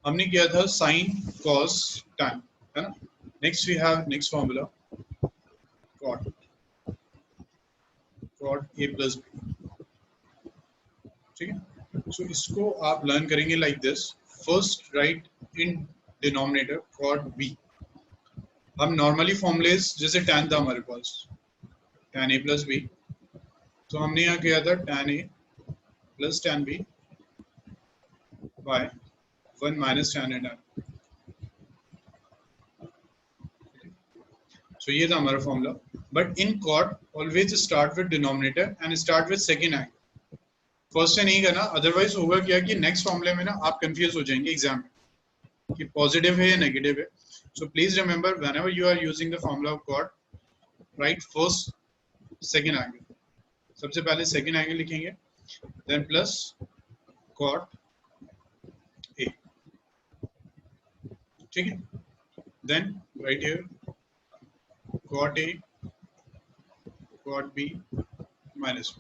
हमने किया था sin cos tan, है ना. Next we have next formula cot a plus b. ठीक है, so इसको आप लर्न करेंगे like this. First write in denominator cot b. हम normally formulas जैसे tan था हमारे पास tan a plus b, तो हमने यहाँ किया था tan a plus tan b by 1 minus tan a tan. So ये था हमारा formula. But in cot always start with denominator and start with second angle. First से नहीं करना, अदरवाइज होगा क्या कि नेक्स्ट फॉर्मूले में ना आप कंफ्यूज हो जाएंगे एग्जाम में कि पॉजिटिव है या नेगेटिव है. So please remember whenever you are using the formula of cot, write first second angle. सबसे पहले सेकंड एंगल लिखेंगे, देन प्लस कॉट ए. ठीक है, then write here cot A cot B minus.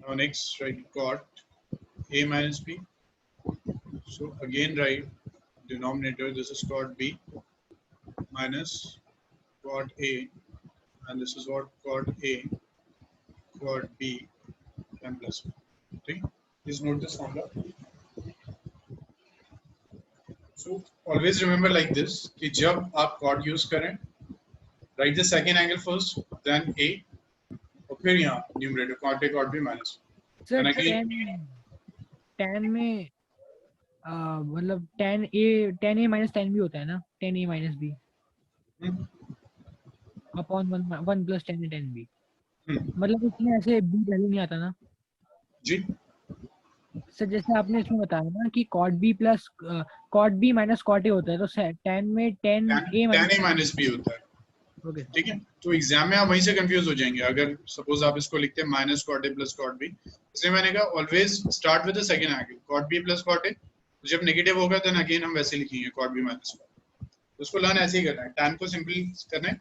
Now next write cot a minus b. So again write denominator, this is cot b minus cot a, and this is what cot a cot b and plus 1. Okay, please note this formula. So always remember like this कि जब आप cot use करें, write the second angle first, then a, और फिर यहाँ numerator cot a cot b minus. Sir tan में मतलब tan a minus tan b होता है ना, tan a minus b upon 1 plus tan a tan b. मतलब इसमें ऐसे b वैल्यू नहीं आता ना जी सर? जैसे आपने इसमें बताया ना कि cot b plus cot b minus cot a होता है, तो tan में tan a minus b होता है. ओके ठीक है, तो एग्जाम में आप वहीं से कंफ्यूज हो जाएंगे अगर सपोज आप इसको लिखते हैं minus cot A plus cot B. इसलिए मैंने कहा always start with the second angle cot B plus cot A. जब नेगेटिव होगा देन अगेन हम वैसे लिखेंगे कॉट बी माइनस कॉट. उसको लर्न ऐसे ही करना है, tan को सिंपल करना है,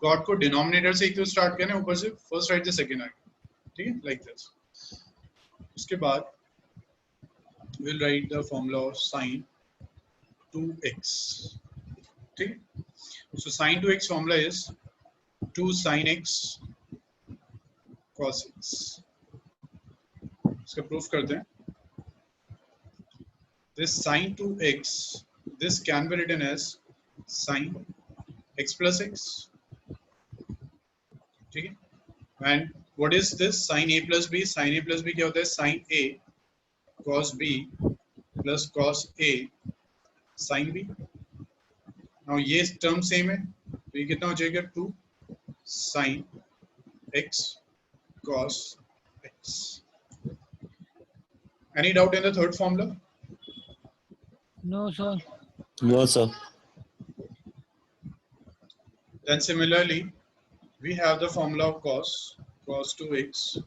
कॉट को डिनोमिनेटर से इक्वल स्टार्ट करना है, ऊपर से first right the second angle. ठीक है, लाइक दिस. उसके बाद will write the formula of sin 2x. ठीक है, सो sin 2x formula is 2 sin x cos x. इसका प्रूफ करते हैं. This sin 2x, this can be written as sin x plus x. ठीक है, and what is this sin a plus b? Sin a plus b क्या होता है? sin a cos b plus cos a sin b. now ये term same है, तो ये कितना हो जाएगा? 2 sin x cos x. Any doubt in the third formula? No sir. No, sir. Then similarly, we have the formula of cos 2x.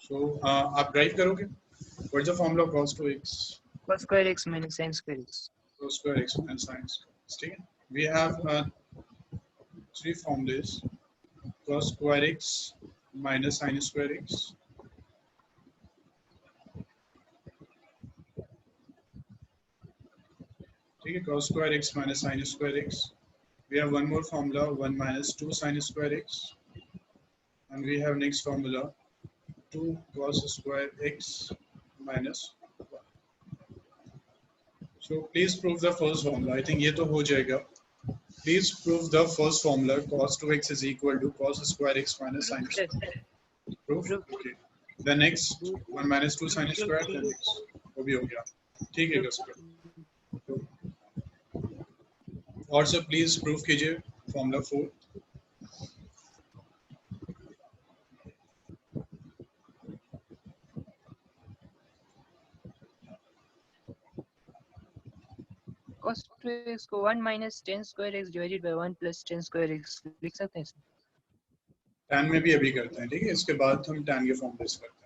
So आप drive करोगे? What is the formula of cos 2x? cos square x minus sin square x. Cos square x and sin square x. ठीक है? We have three formulas: cos square x minus sin square x. ठीक है, cos square x minus sin square x. We have one more formula, 1 minus 2 sin square x, and we have next formula 2 cos square x minus 1. So please prove the first formula. I think ये तो हो जाएगा. Please prove the first formula, cos 2x is equal to cos square x minus sin square. Proof? Okay. Then next 1 minus 2 sin square, then next वो भी हो गया. ठीक है कसकर. और सर प्लीज प्रूफ कीजिए फॉर्मूला 4. cos 2x को 1 minus tan square x divided by 1 plus tan square x लिख सकते हैं सर? tan में भी अभी करते हैं. ठीक है, इसके बाद हम tan के फॉर्मूलेस करते हैं.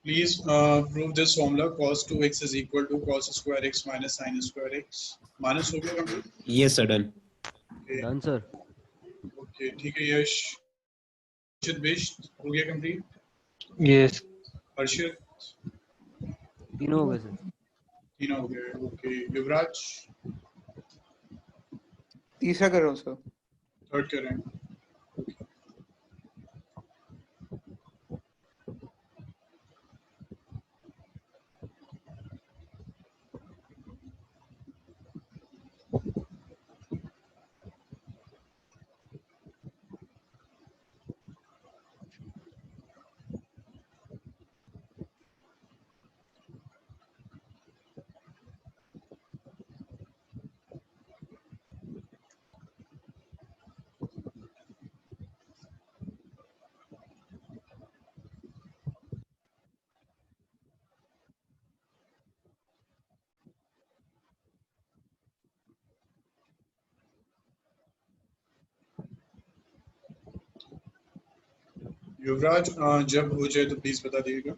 Please prove this formula, cos 2x is equal to cos square x minus sin square x. Minus हो गया complete? Yes, sir. Done. Done, sir. Okay, ठीक है. यश बिष्ट हो गया कंप्लीट? Yes. हर्षित? तीनों हो गए सर. तीनों हो गए. ओके, युवराज तीसरा कर रहा हूँ सर. थर्ड कर रहे हैं. युवराज जब हो जाए तो प्लीज बता दीजिएगा।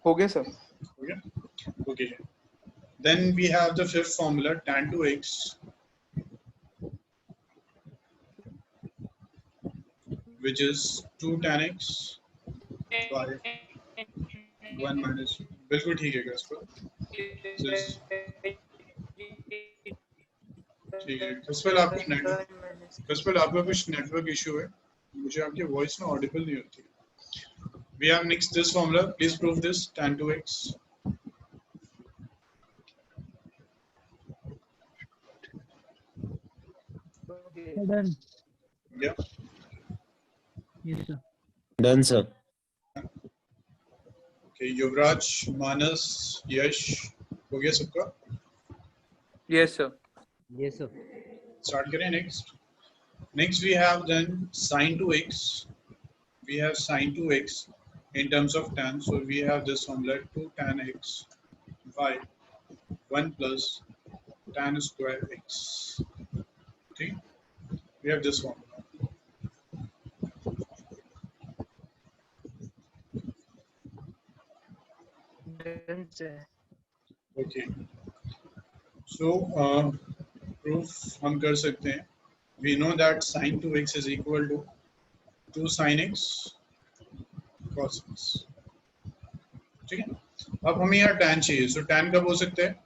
हो गया सर। हो गया? Okay. Then we have the fifth formula, tan 2x, which is 2 tan x by 1 minus. बिल्कुल ठीक है कस्पर। ठीक है कस्पर, आपका कुछ नेटवर्क इशू है, मुझे आपकी वॉइस ना ऑडिबल नहीं होती। We have next this formula. Please prove this, tan 2x. Done. Yeah. Yes sir. Done, sir. Okay, युवराज, मानस, यश, हो गया सबका? Yes sir. Yes sir. Start करें next. Next we have then sin 2x. We have sin 2x in terms of tan. So we have this formula 2 tan x by 1 plus tan square x. Okay, we have this formula. Okay, so proof हम कर सकते हैं. We know that sin 2x is equal to 2 sin x cos x. ठीक है, अब हमें यहाँ tan चाहिए. So tan कब हो सकता है?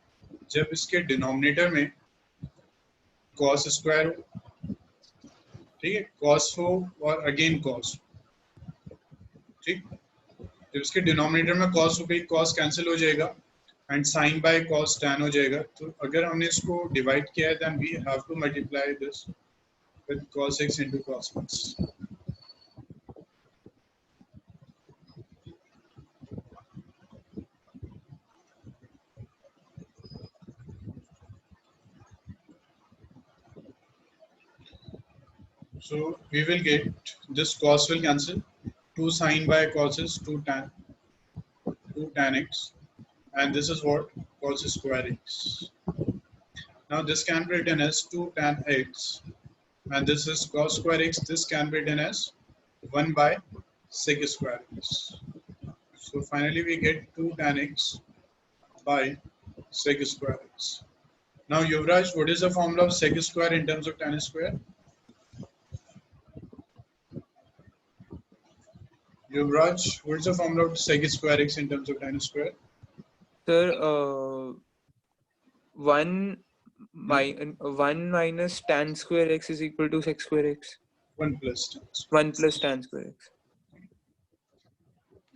जब इसके डिनोमिनेटर में cos स्क्वायर हो, ठीक है, cos हो और अगेन cos, ठीक, जब इसके डिनोमिनेटर में cos हो गई, cos कैंसिल हो जाएगा and sin by cos tan हो जाएगा. तो अगर हमने इसको डिवाइड किया है then we have to multiply this with cos x into cos x. So we will get this cos will cancel, 2 sin by cos is 2 tan x, and this is what? Cos square x. Now this can be written as 2 tan x, and this is cos square x. This can be written as 1 by sec square x. So finally we get 2 tan x by sec square x. Now Yuvraj, what is the formula of sec square in terms of tan square? Yuvraj, what is the formula of sec square x in terms of tan square? Sir, 1 minus tan square x is equal to sec square x. 1 plus tan square. 1 plus tan square x.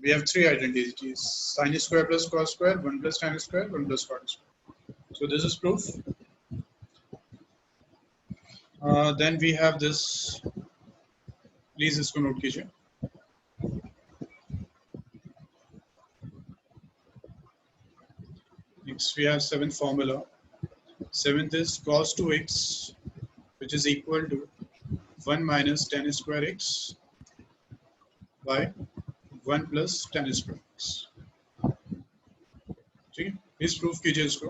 We have three identities: sin square plus cos square, 1 plus tan square, 1 plus cot square. So this is proof. Then we have this. Please इसको note कीजिए. Next we have seventh formula. Seventh is cos 2x, which is equal to 1 minus tan square x by 1 plus tan square x. ठीक है, please proof कीजिए इसको.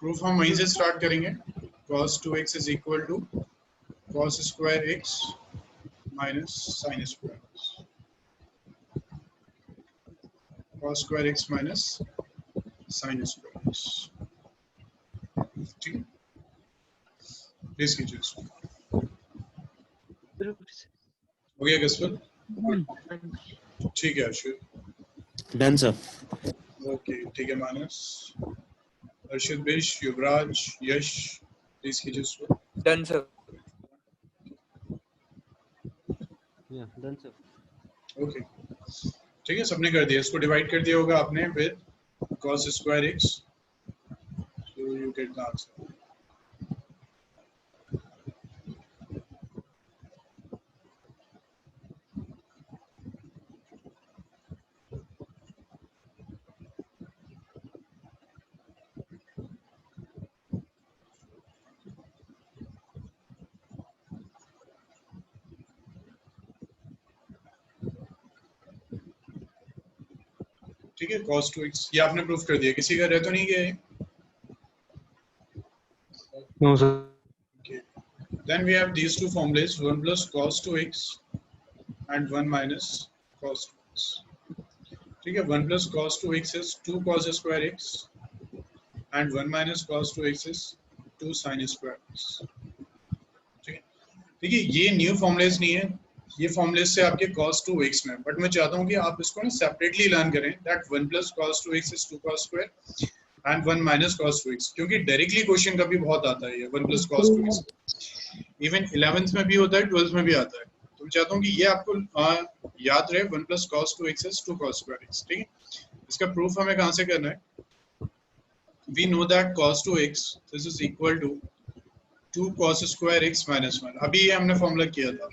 Proof हम वहीं से start करेंगे. cos 2x is equal to cos square x minus sin square x. cos square x minus sin square x. ठीक है, प्लीज कीजिए इसको. हो गया कस्पर? ठीक है अश्विन. Done, sir. ओके, ठीक है मानस, अर्षित, बिश, युवराज, यश, प्लीज कीजिए इसको. Done, sir. Yeah, done sir. Okay, ठीक है, सबने कर दिया. इसको डिवाइड कर दिया होगा आपने with cos square x, so you get the answer. ठीक है, cos 2x ये आपने प्रूफ कर दिया. किसी का रह तो नहीं गया ये? No, sir. Okay. Then we have these two formulas, 1 plus cos 2x and 1 minus cos 2x. ठीक है, 1 plus cos 2x is 2 cos square x and 1 minus cos 2x is 2 sin square x. ठीक है, देखिए ये new formulas नहीं है, ये formulas से आपके cos 2x में, बट मैं चाहता हूँ कि आप इसको ना सेपरेटली लर्न करें, that 1 plus cos 2x is 2 cos square and 1 minus cos 2x, क्योंकि डायरेक्टली क्वेश्चन कभी बहुत आता है ये 1 plus cos 2x, even 11th में भी होता है, 12th में भी आता है, तो मैं चाहता हूँ कि ये आपको याद रहे 1 plus cos 2x is 2 cos square x. ठीक है, इसका प्रूफ हमें कहाँ से करना है? We know that cos 2x this is equal to 2 cos square x minus 1. अभी ये हमने फॉर्मूला किया था,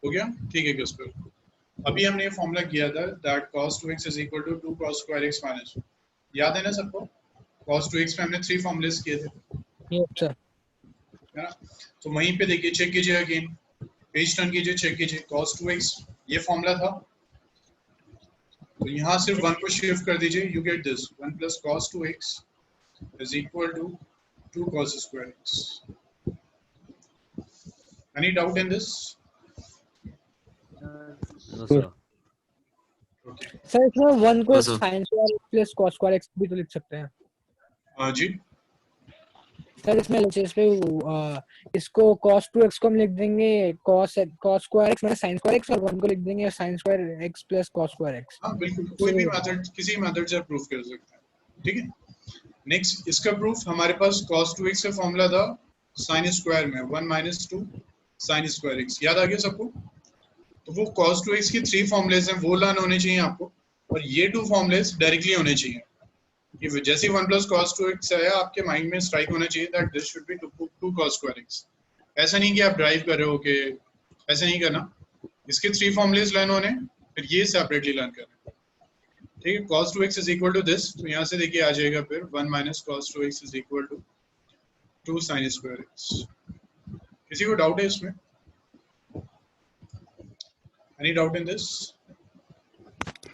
हो गया? ठीक है किस पर? अभी हमने ये फॉर्मूला किया था that cos 2x is equal to 2 cos square x minus 1. याद है ना सबको? cos 2x में हमने 3 फॉर्मूलेस किए थे, यस सर, है ना? तो वहीं पे देखिए, चेक कीजिए अगेन, पेज टर्न कीजिए, चेक कीजिए, cos 2x ये फॉर्मूला था, तो यहाँ सिर्फ 1 को शिफ्ट कर दीजिए, you get this 1 plus cos 2x is equal to 2 cos square x. Any doubt in this? No sir. Okay. Sir इसमें 1 को हाँ, sir. sin square plus cos square x भी तो लिख सकते हैं हाँ जी, सर, इसमें LHS पे इसको cos 2x को हम लिख देंगे cos square x minus sin square x, और 1 को लिख देंगे sin square x plus cos square x. हाँ बिल्कुल, कोई भी मेथड, किसी मेथड से प्रूफ कर सकते हैं. ठीक है, नेक्स्ट इसका प्रूफ हमारे पास cos 2x का फॉर्मूला था sin स्क्वायर में 1 minus 2 sin स्क्वायर x, याद आ गया सबको? तो वो cos 2x की 3 फॉर्मूलेस हैं, वो लर्न होने चाहिए आपको, और ये 2 फॉर्मूलेस डायरेक्टली होने चाहिए. ये जैसे 1 plus cos 2x आया, आपके माइंड में स्ट्राइक होना चाहिए that this should be 2 cos square x. ऐसा नहीं कि आप ड्राइव कर रहे हो कि ऐसा नहीं करना, इसके 3 फॉर्मूलेस लर्न होने, फिर ये सेपरेटली लर्न करना. ठीक है, cos 2x is equal to this, तो यहाँ से देखिए आ जाएगा फिर 1 minus cos 2x is equal to 2 sin square x. किसी को डाउट है इसमें? Any doubt in this?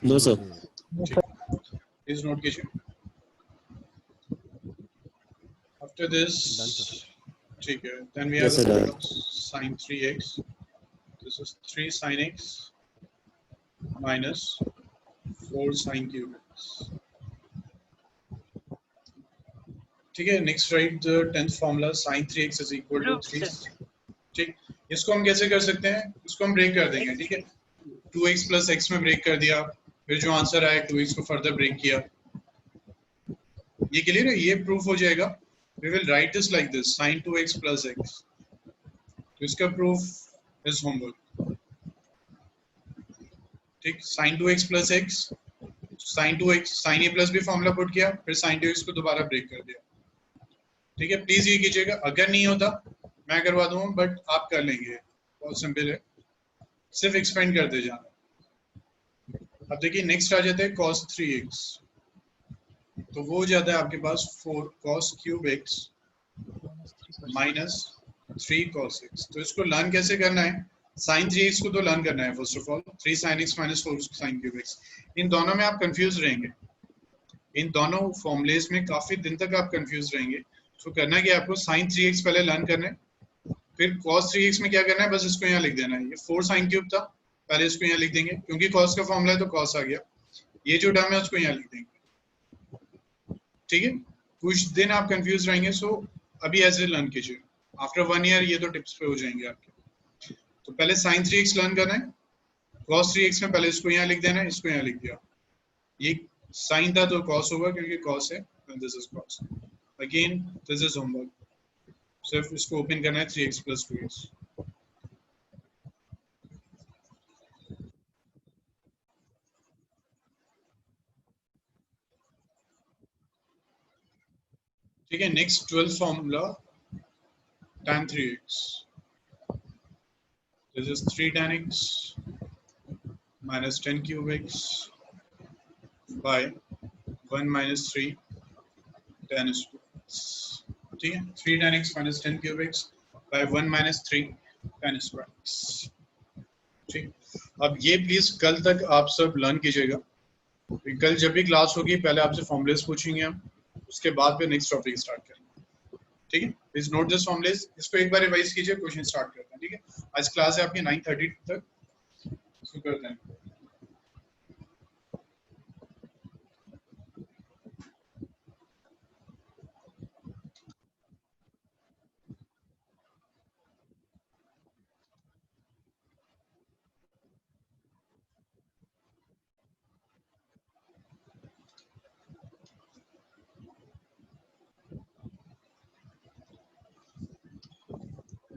No, sir. Please note कीजिए. After this, ठीक है, then we have Yes, sir. sin 3x. This is 3 sin x minus 4 sin cube x. ठीक है, next write the 10th formula sin 3x is equal to 3. ठीक, इसको हम कैसे कर सकते हैं? इसको हम ब्रेक कर देंगे. ठीक है, 2x plus x में ब्रेक कर दिया, फिर जो आंसर आया 2x को फर्दर ब्रेक किया. ये क्लियर है? ये प्रूफ हो जाएगा. We will write this like this, sin 2x plus x. तो इसका प्रूफ is homework. ठीक, sin 2x plus x, sin 2x, sin a plus भी फॉर्मूला पुट किया, फिर sin 2x को दोबारा ब्रेक कर दिया. ठीक है, प्लीज ये कीजिएगा. अगर नहीं होता मैं करवा दूंगा, बट आप कर लेंगे, बहुत सिंपल है, सिर्फ एक्सपेंड करते जाना. अब देखिए नेक्स्ट आ जाता है cos 3x, तो वो हो जाता है आपके पास 4 cos cube x minus 3 cos x. तो इसको लर्न कैसे करना है? sin 3x को तो लर्न करना है first of all, 3 sin x minus 4 sin cube x. इन दोनों में आप कंफ्यूज रहेंगे, इन दोनों फॉर्मूलेस में काफी दिन तक आप कंफ्यूज रहेंगे. तो करना क्या, आपको sin 3x पहले लर्न करना है, फिर cos 3x में क्या करना है, बस इसको यहाँ लिख देना है. ये 4 sin cube था, पहले इसको यहाँ लिख देंगे, क्योंकि cos का फॉर्मूला है तो cos आ गया. ये जो टर्म है उसको यहाँ लिख देंगे. ठीक है, कुछ दिन आप कंफ्यूज रहेंगे, सो अभी ऐसे लर्न कीजिए. आफ्टर 1 ईयर ये तो टिप्स पे हो जाएंगे आपके. तो पहले sin 3x लर्न करना है, cos 3x में पहले इसको यहाँ लिख देना है, इसको यहाँ लिख दिया. ये sin था तो cos होगा क्योंकि cos है, this is cos. Again this is homework, सिर्फ इसको ओपन करना है 3x plus 2x. ठीक है, next 12th formula tan 3x. This is 3 tan x minus 10 cube x by 1 minus 3 tan square x. ठीक है, 3 tan x minus 10 cube x by 1 minus 3 tan square x. ठीक, अब ये please कल तक आप सब लर्न कीजिएगा. कल जब भी क्लास होगी पहले आपसे फॉर्मूलेस पूछेंगे हम, उसके बाद फिर नेक्स्ट टॉपिक स्टार्ट करेंगे. ठीक है, प्लीज नोट दिस फॉर्मूलेस, इसको एक बार रिवाइज कीजिए, क्वेश्चन स्टार्ट करते हैं. ठीक है, आज क्लास है आपकी 9:30 तक. इसको करते हैं।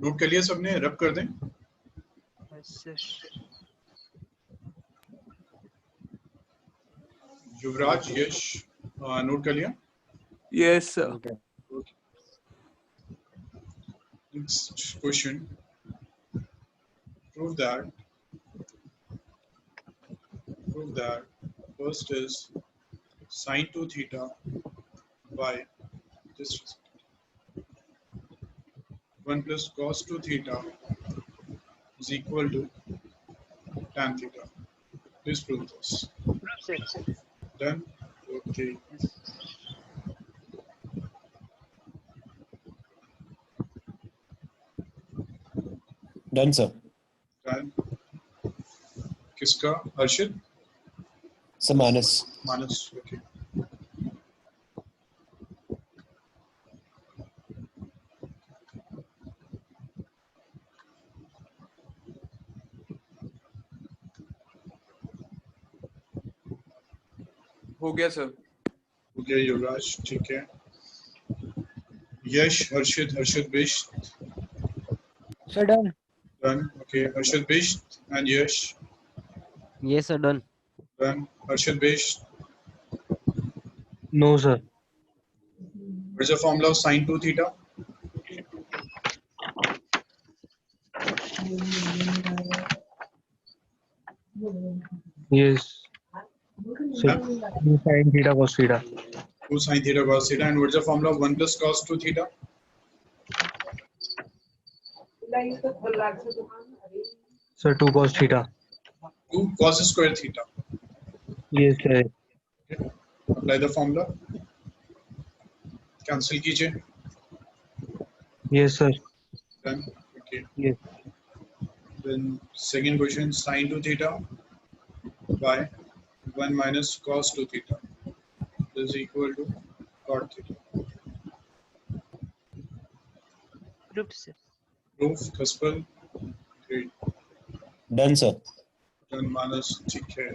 नोट कर लिया सबने? रब कर दें। युवराज, यश, नोट कर लिया? Yes sir. Next question. Prove that first is sine 2 theta by this 1 plus cos 2 theta is equal to tan theta. Please prove this. Done? Okay. Done, sir. Done. किसका? हर्षित? So minus. मानस. Okay. हो गया sir. हो गया युवराज, ठीक है। यश, हर्षित Bisht. Sir, done. Done. Okay. Harshit Bisht and Yash. Yes sir, done. Done. Harshit Bisht. No, sir. What is the formula of sine 2 theta? Yes. So, sin theta cos theta. 2 sine theta cos theta. And what is the formula of 1 plus cos 2 theta? Sir, 2 cos theta. 2 cos square theta. Yes, sir. Okay. Apply the formula. Cancel कीजिए. Yes, sir. Done. Okay. Yes. Then second question, sine 2 theta by 1 minus cos 2 theta is equal to cot theta. Proof, Kaspal. Great. Done, sir. Done, Manas. ठीक है.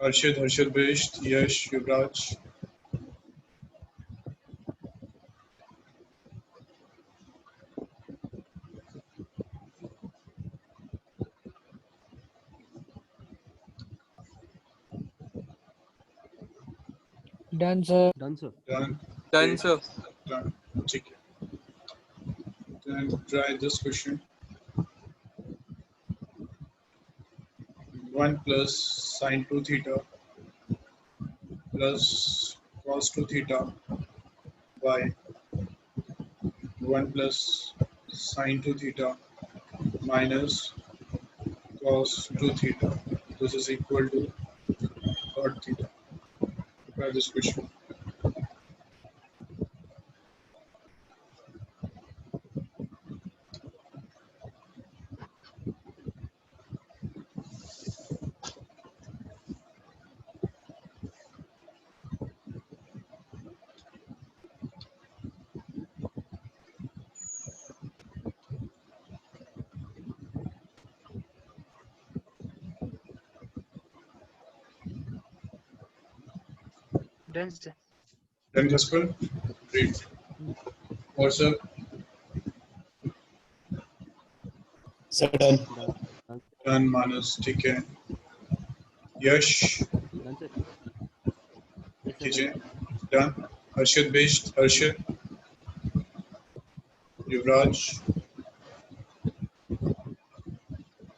हर्षित बिष्ट, यश, युवराज. Done, sir. Done sir. Done. Done sir। Done. ठीक है. Then try this question. 1 plus sine 2 theta plus cos 2 theta by 1 plus sine 2 theta minus cos 2 theta. This is equal to cot theta. Try this question. Done, sir. Done, Kaspar? Great. Or sir? Sir, done. Done. Done, Manas. ठीक है. यश Done sir. Yes sir, कीजिए. done. Done. हर्षित बिष्ट, हर्षित, युवराज.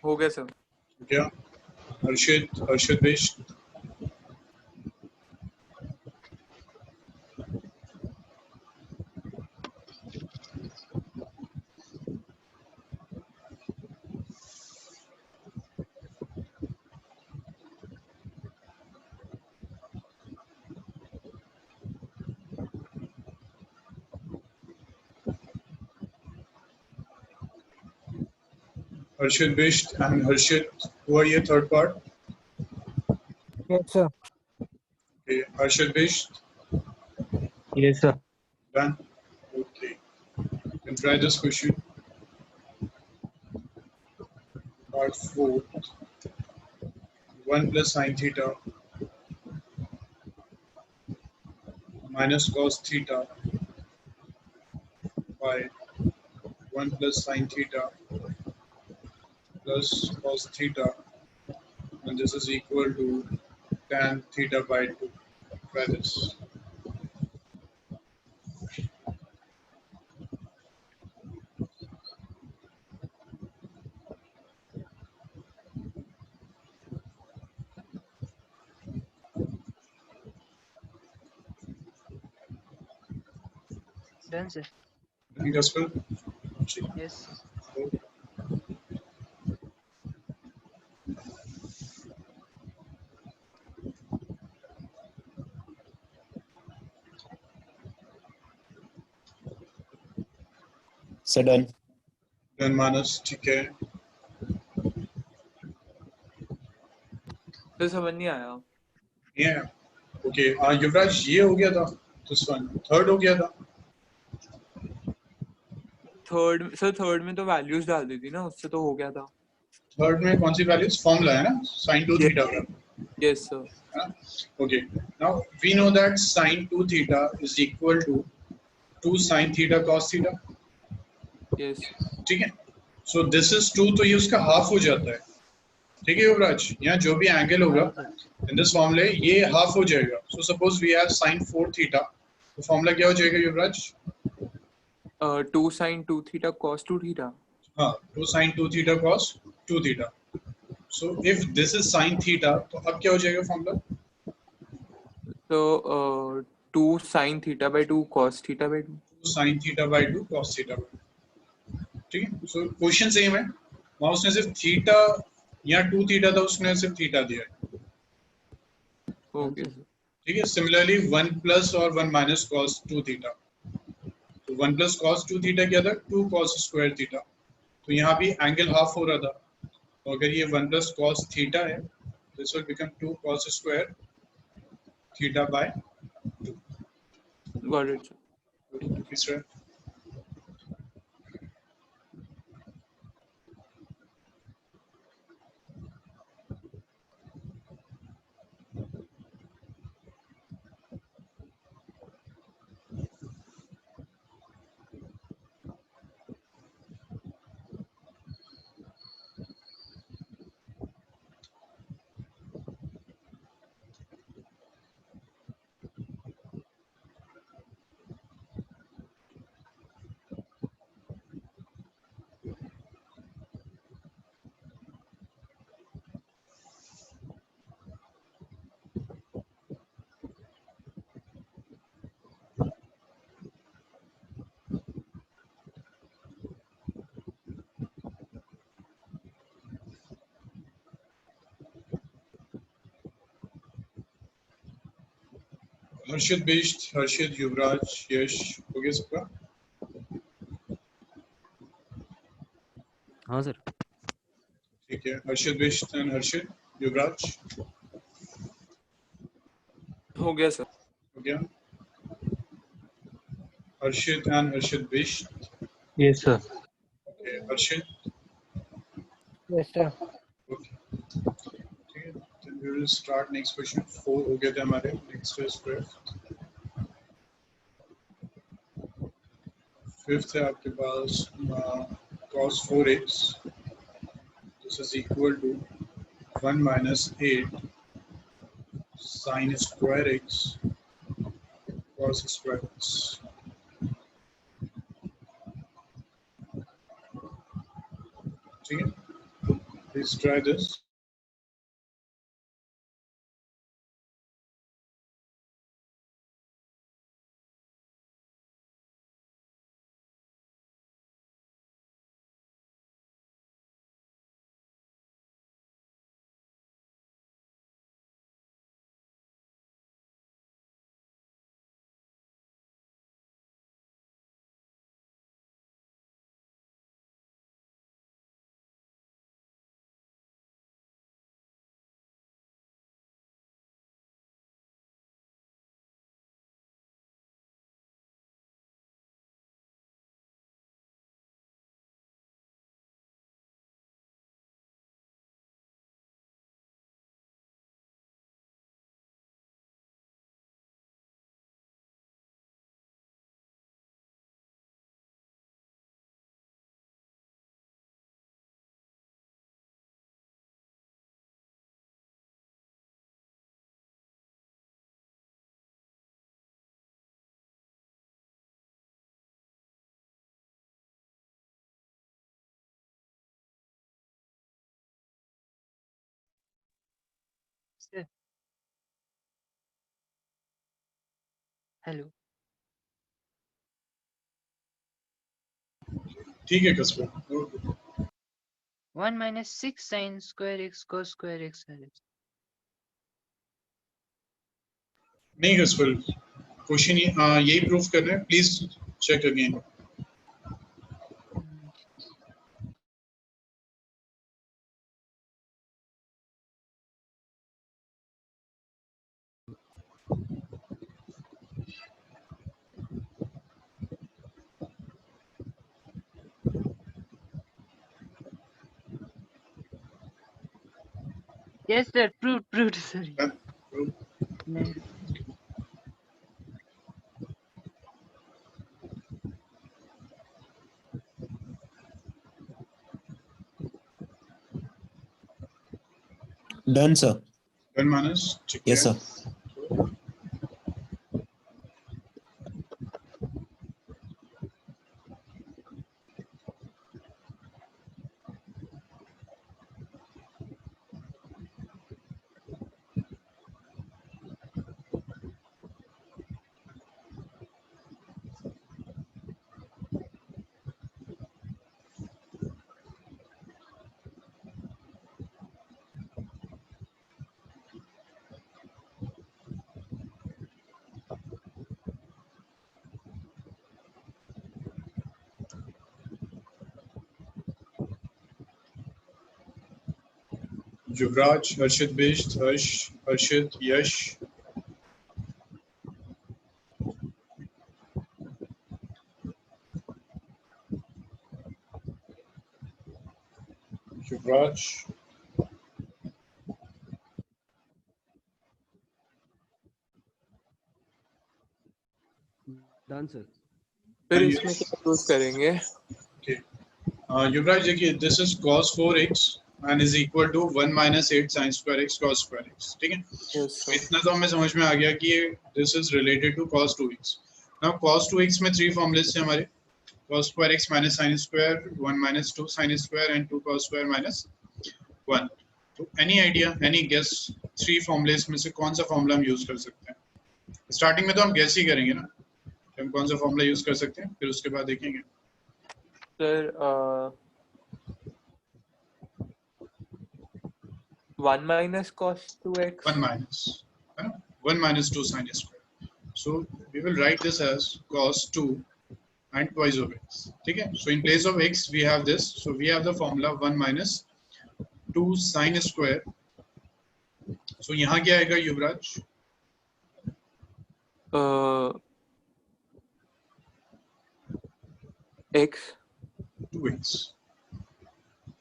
हो गया sir. क्या? हर्षित Bisht. Harshit Bisht and Harshit, who are your third part? Yes, sir. Okay, Harshit Bisht, Yes, sir. done. Okay, you can try this question. Part 4, 1 plus sine theta minus cos theta by 1 plus sine theta plus cos theta, and this is equal to tan theta by 2. Try this. Done, sir. Anything else, Phil? Yes. Okay. So done. Then Manas, ठीक है. तो समझ नहीं आया. Yeah. Okay. युवराज ये हो गया था. This one. Third हो गया था. थर्ड में तो वैल्यूज डाल दी थी ना, उससे तो हो गया था. Third में कौन सी values? Formula है ना? Sin 2 theta का. Yes sir. Okay. Now we know that sin 2 theta is equal to 2 sin theta cos theta. Yes. ठीक है. So this is 2, तो ये उसका half हो जाता है. ठीक है युवराज, यहाँ जो भी एंगल होगा in this formula ये half हो जाएगा. So suppose we have sin 4 theta, तो formula क्या हो जाएगा युवराज? 2 sin 2 theta cos 2 theta. हाँ, 2 sin 2 theta cos 2 theta. So if this is sin theta, तो अब क्या हो जाएगा formula? So 2 sin theta by 2 cos theta by 2. 2 sin theta by 2 cos theta by 2. ठीक है. So क्वेश्चन सेम है. वहाँ उसने सिर्फ थीटा, यहाँ 2 थीटा था, उसने सिर्फ थीटा दिया है. ओके. ठीक है. Similarly 1 plus और 1 minus cos 2 theta. तो 1 plus cos 2 theta क्या था? 2 cos square theta. तो यहाँ भी एंगल हाफ हो रहा था. तो अगर ये 1 plus cos theta है, this will become 2 cos square theta by 2. Got it. तीसरा. हर्षित बिष्ट, हर्षित युवराज, यश, हो गया सबका? हाँ सर. ठीक है. हर्षित बिष्ट एंड हर्षित युवराज हो गया सर. हो गया. Harshit and Harshit Bisht. Yes, sir. Okay. Harshit. Yes, sir. Okay. ठीक है. Then we will start next question. 4 हो गए थे हमारे. Next is fifth. Fifth है आपके पास cos 4x. This is equal to 1 minus 8 sin square x cos square x. ठीक है. Please try this. Sir. Hello. ठीक है कसबर 1 minus 6 sin square x cos square x sir. नहीं कसबर क्वेश्चन यही proof कर रहे हैं please check again Yes sir, proved sorry. No. Done, sir. 1 minus ठीक Yes, है sir. युवराज हर्षित बिष्ट हर्ष हर्षित यश युवराज Done, sir. फिर Yes. इसमें क्या प्रूव करेंगे? Okay. युवराज देखिए this is cos 4x and is equal to 1 minus 8 sin square x cos square x ठीक है Yes, sir. इतना तो हमें समझ में आ गया कि this is related to cos 2x now cos 2x में 3 फॉर्मूलेस थे हमारे cos square x minus sin square 1 minus 2 sin square and 2 cos square minus 1 तो any idea any guess 3 formulas में से कौन सा फॉर्मूला हम यूज कर सकते हैं स्टार्टिंग में तो हम गेस ही करेंगे ना हम कौन सा फॉर्मूला यूज कर सकते हैं फिर उसके बाद देखेंगे Sir, 1 minus cos 2x. 1 minus है ना 1 minus 2 sin square so we will write this as cos 2 and twice of x ठीक है so in place of x we have this so we have the formula 1 minus 2 sin square so यहाँ क्या आएगा युवराज X. 2x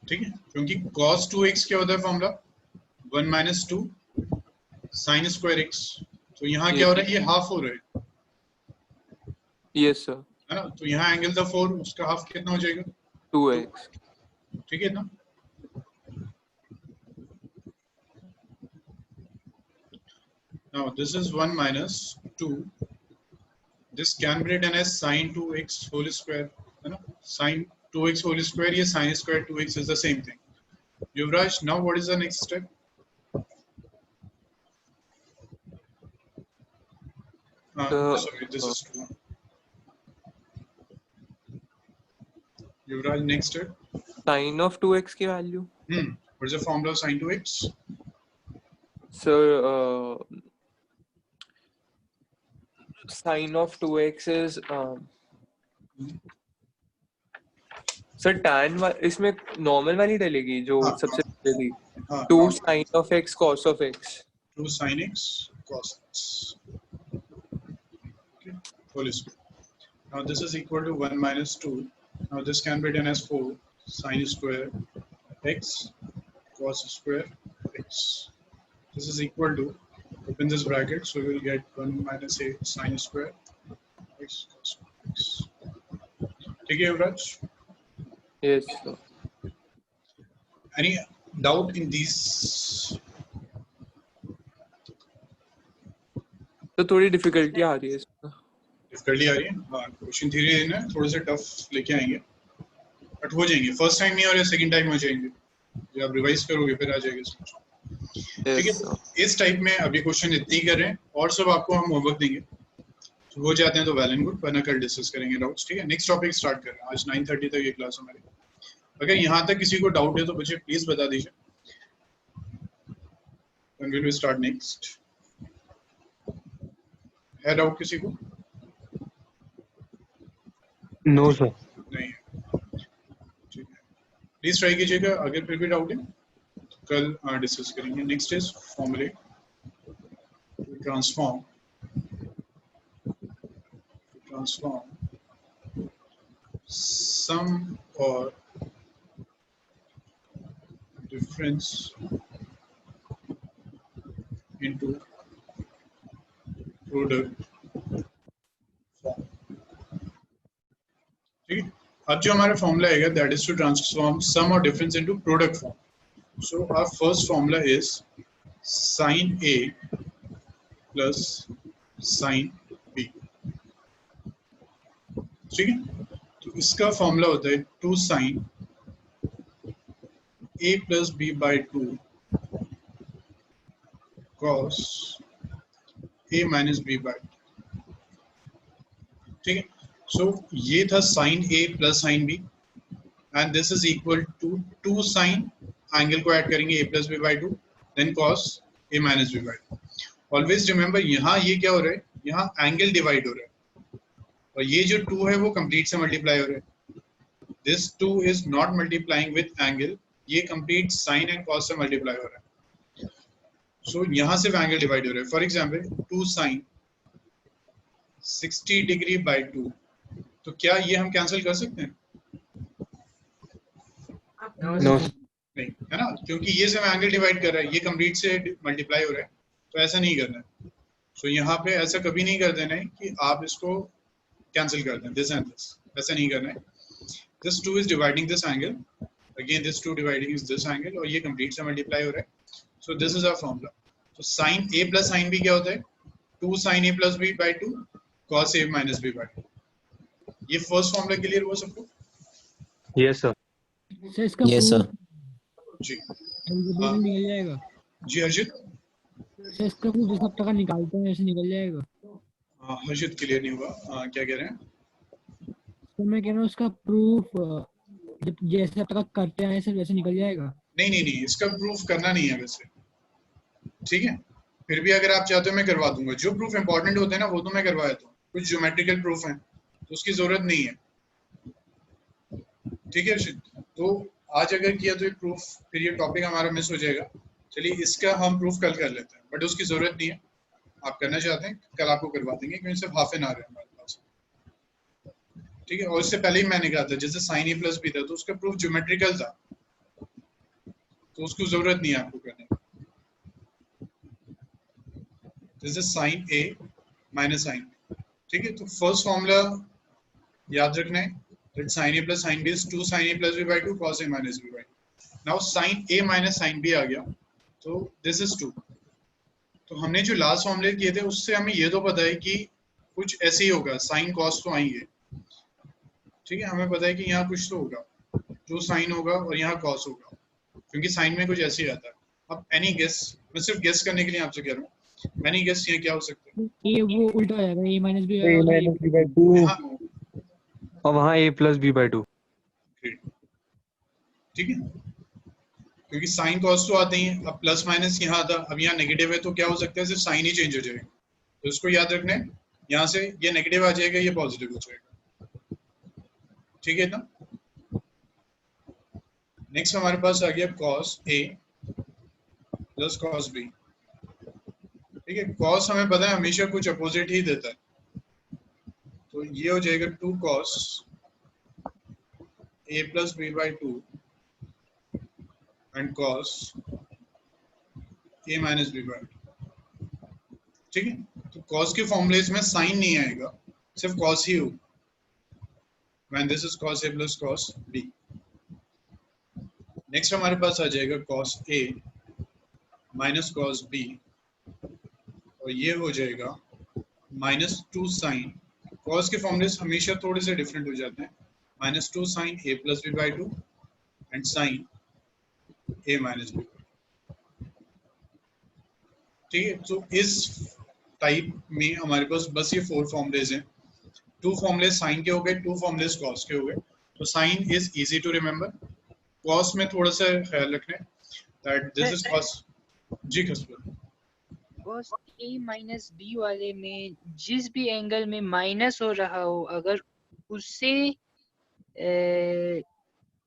ठीक है क्योंकि cos 2x क्या होता है formula 1 minus 2 sin square x तो यहाँ क्या हो रहा है ये हाफ हो रहा है Yes, sir. है ना तो यहाँ एंगल था 4 उसका हाफ कितना हो जाएगा 2x. ठीक है ना now this is 1 minus 2 this can be written as sin 2x whole square है ना sin 2x whole square ये sin square 2x is the same thing Yuvraj now what is the next step sorry this is 2 Yuvraj next step Sin of 2x की value. what is the formula of sin 2x Sir, sin of 2x is sir tan इसमें normal वाली डलेगी जो हाँ, सबसे पहले थी हाँ 2 normal. sin of x cos of x. 2 sin x cos x okay whole square now this is equal to 1 minus 2 now this can be written as 4 sin square x cos square x this is equal to open this bracket so we will get 1 minus 8 sin square x cos x ठीक है युवराज Yes, sir. any doubt in these तो थोड़ी difficulty आ रही है इसमें. Difficulty आ रही है हाँ क्वेश्चन धीरे धीरे ना थोड़े से टफ लेके आएंगे बट हो जाएंगे फर्स्ट टाइम में और सेकंड टाइम हो जाएंगे जब आप रिवाइज करोगे फिर आ जाएगा समझ ठीक है, इस टाइप में अभी क्वेश्चन इतनी कर रहे हैं और सब आपको हम होमवर्क देंगे, तो हो जाते हैं तो वेल एंड गुड, वरना कल डिस्कस करेंगे डाउट्स। ठीक है, नेक्स्ट टॉपिक स्टार्ट कर रहे हैं, आज 9:30 तक ये क्लास हमारी। अगर यहाँ तक किसी को डाउट है तो मुझे प्लीज बता दीजिए, and will we start next? है डाउट किसी को? No sir. नहीं है, ठीक है, प्लीज ट्राई कीजिएगा, अगर फिर भी डाउट है तो कल डिस्कस करेंगे। नेक्स्ट इज फॉर्मूले ट्रांसफॉर्म सम और डिफरेंस into product form। ठीक है, अब जो हमारा फॉर्मूला आएगा that is to transform sum और difference into product form. So our first formula is sin A plus sin B। ठीक है, तो इसका फॉर्मूला होता है 2 sin A plus B by 2 cos A minus B by. ठीक है, सो ये था sin A plus sin B and this is equal to 2 sin, angle को ऐड करेंगे A plus B by 2 then cos A minus B by 2। Always remember यहाँ ये क्या हो रहा है, यहाँ एंगल डिवाइड हो रहा है और ये जो 2 है वो कंप्लीट से मल्टीप्लाई हो रहा है। This 2 is not multiplying with angle, ये कंप्लीट sin एंड cos से मल्टीप्लाई हो रहा है। सो यहाँ सिर्फ एंगल डिवाइड हो रहा है। For example 2 sin 60 degree by 2, तो क्या ये हम कैंसिल कर सकते हैं? नो नहीं, है ना, क्योंकि ये सिर्फ एंगल डिवाइड कर रहा है, ये कंप्लीट से मल्टीप्लाई हो रहा है, तो ऐसा नहीं करना है। सो यहाँ पे ऐसा कभी नहीं कर देना है कि आप इसको कैंसिल कर दें, दिस एंड दिस, ऐसा नहीं करना है। This 2 is dividing this angle, again this 2 dividing is this angle, और ये कंप्लीट से मल्टीप्लाई हो रहा है। So this is our formula. तो sin A plus sin B क्या होता है? 2 sin A plus B by 2 cos A minus B by 2। ये फर्स्ट फॉर्मूला क्लियर हुआ सबको? Yes sir. सर इसका Yes, sir. जी प्रूफ निकल जाएगा। जी हर्षित, सर इसका प्रूफ जिस हफ्ते का निकालते हैं वैसे निकल जाएगा। हर्षित क्लियर नहीं हुआ, क्या कह रहे हैं? तो मैं कह रहा हूँ उसका प्रूफ जब जैसे हफ्ते का करते हैं सर वैसे निकल जाएगा। नहीं, इसका प्रूफ करना नहीं है वैसे, ठीक है, फिर भी अगर आप चाहते हो मैं करवा दूंगा। जो प्रूफ इंपॉर्टेंट होते हैं ना वो तो मैं करवा देता हूँ, कुछ ज्योमेट्रिकल प्रूफ हैं तो उसकी जरूरत नहीं है। ठीक है हर्षित, तो आज अगर किया तो ये प्रूफ, फिर ये टॉपिक हमारा मिस हो जाएगा। चलिए इसका हम प्रूफ कल कर लेते हैं, बट उसकी जरूरत नहीं है। आप करना चाहते हैं कल आपको करवा देंगे, क्योंकि सिर्फ हाफ एन आवर है हमारे पास। ठीक है, और इससे पहले ही मैंने कहा था जैसे sin A प्लस B था तो उसका प्रूफ ज्योमेट्रिकल था, तो उसकी जरूरत नहीं है आपको करने की। This is sin A minus sin B। ठीक है, तो फर्स्ट फॉर्मूला याद रखना है that sin A plus sin B is 2 sin A plus B by 2 cos A minus B by 2। Now sin A minus sin B आ गया, तो this is 2। तो हमने जो लास्ट फॉर्मूले किए थे उससे हमें ये तो पता है कि कुछ ऐसे ही होगा, sin cos तो आएंगे। ठीक है, हमें पता है कि यहाँ कुछ तो होगा, जो sin होगा और यहाँ cos होगा, क्योंकि sin में कुछ ऐसे ही आता है। अब एनी गेस, मैं सिर्फ गेस करने के लिए आपसे कह रहा हूँ, एनी गेस ये क्या हो सकता है? ये वो उल्टा हो जाएगा, A माइनस B बाई 2 हाँ, और वहाँ A plus B by 2। great। ठीक है, क्योंकि साइन कॉस तो आते ही हैं, अब प्लस माइनस यहाँ आता, अब यहाँ नेगेटिव है तो क्या हो सकता है, सिर्फ साइन ही चेंज हो जाएगा। तो इसको याद रखना है, यहाँ से ये नेगेटिव आ जाएगा, ये पॉजिटिव हो जाएगा। ठीक है ना। नेक्स्ट हमारे पास आ गया cos A plus cos B। ठीक है, cos हमें पता है हमेशा कुछ अपोजिट ही देता है, तो ये हो जाएगा 2 cos A plus B by 2 and cos A minus B by 2। ठीक है, तो cos के फॉर्मूलेज में साइन नहीं आएगा, सिर्फ cos ही होगा। When this is cos A plus cos B। Next हमारे पास आ जाएगा cos A minus cos B, और ये हो जाएगा माइनस 2 साइन, cos के फॉर्मूलेज हमेशा थोड़े से डिफरेंट हो जाते हैं, minus 2 sine A plus B by 2 and sine A minus B। ठीक है। तो इस टाइप में हमारे पास बस ये 4 फॉर्मूलेज हैं। 2 फॉर्मूलेज साइन के हो गए, 2 फॉर्मूलेज कॉस के हो गए। तो sine is easy to remember, cos में थोड़ा सा ख्याल रखना है दैट दिस इज कॉस। जी खसबा, cos a माइनस b वाले में जिस भी एंगल में माइनस हो रहा हो, अगर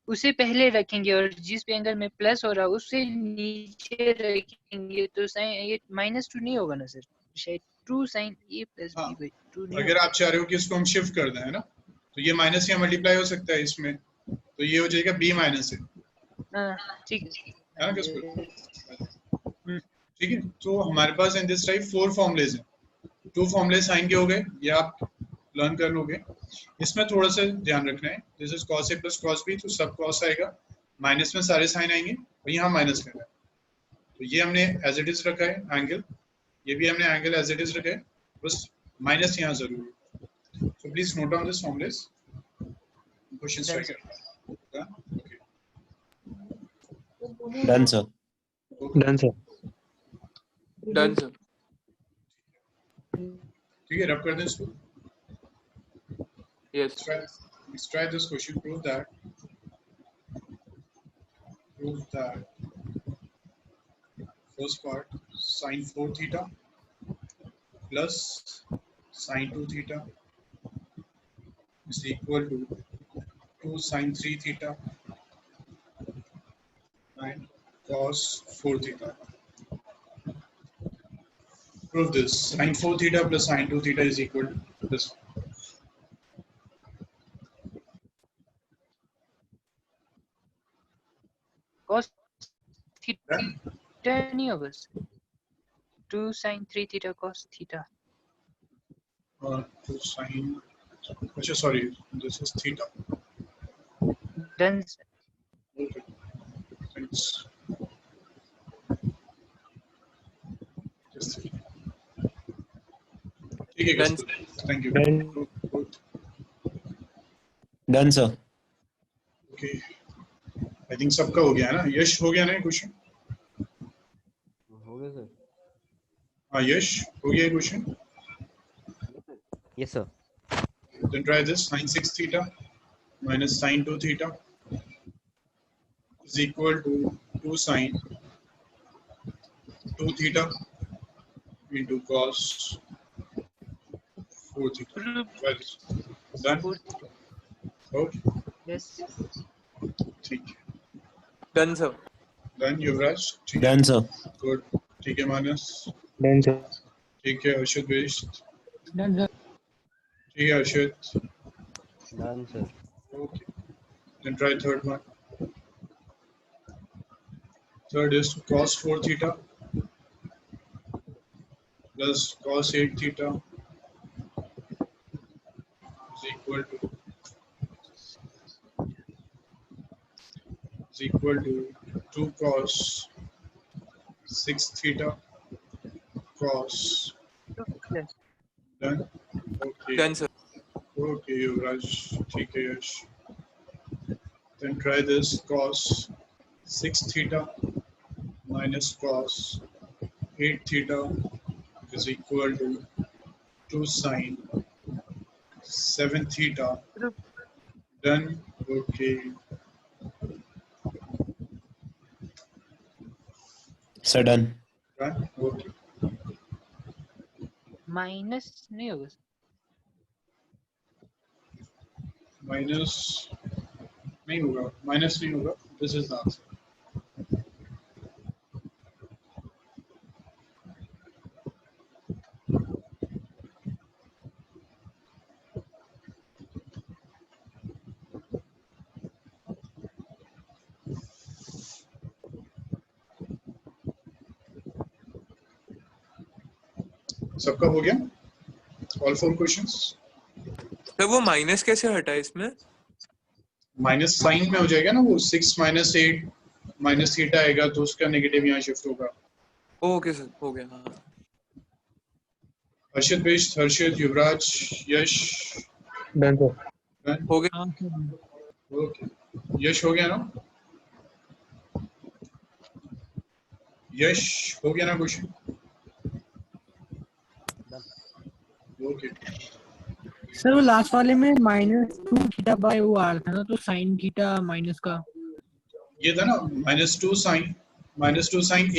उसे पहले रखेंगे और जिस भी एंगल में प्लस हो रहा हो उसे नीचे रखेंगे तो साइन ये -2 नहीं होगा ना सर? शायद 2 sin a plus हाँ, b by 2 नहीं अगर आप चाह रहे हो कि इसको हम शिफ्ट कर दें, है ना, तो ये माइनस यहाँ मल्टीप्लाई हो सकता है इसमें, तो ये हो जाएगा b माइनस है होगा। हाँ ठीक ना खसबा? है। ठीक है। तो हमारे पास इन दिस टाइप 4 फॉर्मूलेज हैं। 2 फॉर्मूले साइन के हो गए, ये आप लर्न कर लोगे। इसमें थोड़ा सा ध्यान रखना है, this is cos a plus cos b, तो सब cos आएगा, माइनस में सारे साइन आएंगे और यहाँ माइनस करना है। तो ये हमने एज इट इज रखा है एंगल, ये भी हमने एंगल एज इट इज रखा है, बस माइनस यहाँ जरूर है। So please note down this formulae, question try करना। Okay, done sir. Done sir. Done sir. ठीक है, रब कर दें इसको। Yes. Let's try this question. Prove that first part sin 4 theta plus sin 2 theta is equal to 2 sin 3 theta and cos 4 theta. Prove this. Sin 4 theta plus sin 2 theta is equal to this. cos theta नहीं होगा sir? 2 sin 3 theta cos theta. 2 sin. Sorry, this is theta. Done sir. Okay. Thanks. Just ठीक है Done. Thank you. Done sir. Okay, I think सबका हो गया है ना? यश हो गया ना क्वेश्चन? हो गया सर। हाँ यश, हो गया question? Yes sir. Then try this. Sin 6 theta minus sin 2 theta is equal to 2 sin 2 theta into cos 4 theta. Try this. Done? Okay. Yes. ठीक है। Done sir. Done युवराज? ठीक है। Done sir. Good. ठीक है मानस? Done sir. ठीक है Arshad best? Done sir. ठीक है Arshad? Done sir. Okay. Then try third one. Third is cos 4 theta plus cos 8 theta is equal to 2 cos 6 theta cos. Yes. Done? Okay. Done sir. Okay, Yuvraj. ठीक है यश. Then try this cos 6 theta minus cos 8 theta is equal to 2 sin 7 theta. Done? Okay. Sir done. Done? Okay. Minus नहीं होगा sir? Minus नहीं होगा, minus नहीं होगा. This is the answer. सबका हो गया? All 4 questions? सर वो माइनस कैसे हटा इसमें? माइनस साइन में हो जाएगा ना, वो 6 minus 8 माइनस थीटा आएगा तो उसका नेगेटिव यहाँ शिफ्ट होगा। ओके सर, हो गया। हाँ Harshit Bisht, Harshit, Yuvraj, Yash. Done sir. Done? हो गया। ओके, यश हो गया ना? यश हो गया ना क्वेश्चन? ओके सर वो लास्ट वाले में -2 थीटा बाय वो आ रहा था ना, तो साइन थीटा माइनस का ये था ना -2 साइन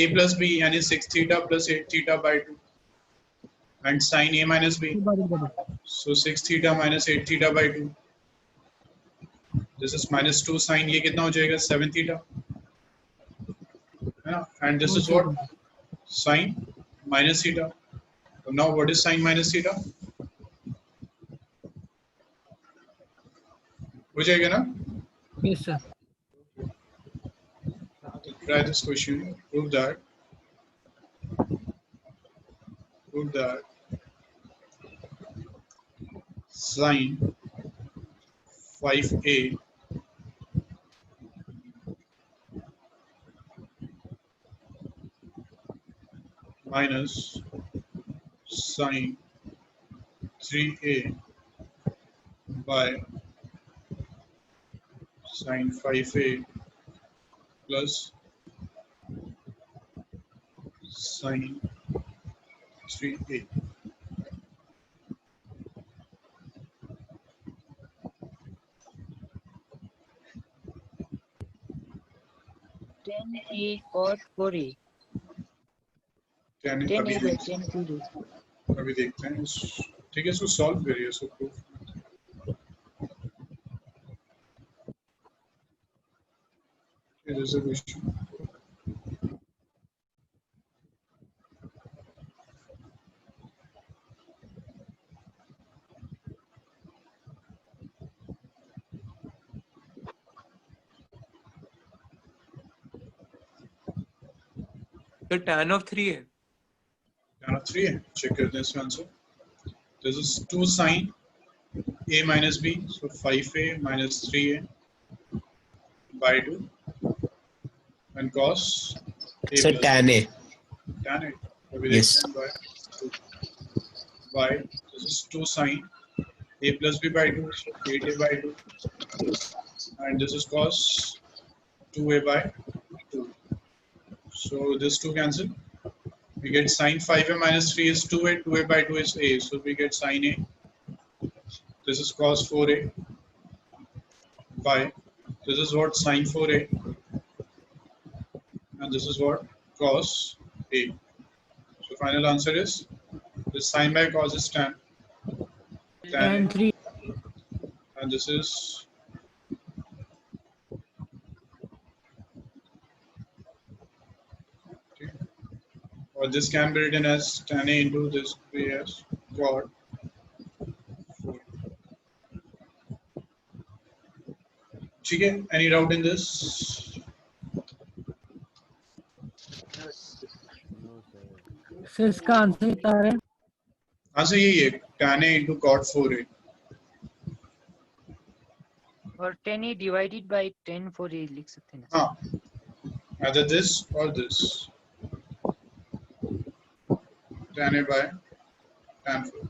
a प्लस b यानी 6 theta plus 8 theta by 2 and sine a minus b, so 6 theta minus 8 theta by 2, this is -2 sine, ये कितना हो जाएगा 7 थीटा है ना, and this is what sine minus theta. Now what is sine minus theta? हो जाएगा ना? Yes sir. Try this question. Prove that sine 5a minus sine 3a by sine 5a plus sine 3a. tan a cos 4a 10 tan अभी a by tan 4a. देखते हैं. ठीक है, इसको solve करिए. इसको proof Here is a question. तो tan of 3 है. Tan of 3 है. Check करते हैं इसका answer. This is 2 sine a minus b, so 5a minus 3a by 2 and cos a Sir, plus tan A. tan a. अभी Yes. देखते हैं by this is 2 sine a plus b by 2, so 8a by 2 and this is cos 2a by 2. So this 2 cancel. We get sine 5a minus 3 is 2a, 2a by 2 is a, so we get sine a. This is cos 4a by this is what sine 4a and this is what cos a. So final answer is this sine by cos is tan tan 3 and this is okay. Or this can be written as tan a into this be as cot 4. ठीक है, any doubt in this? Sir इसका answer बता रहे हैं. Answer यही है tan a into cot 4a. और tan a divided by tan 4a लिख सकते हैं ना. हाँ, either this or this. Tan a by tan 4.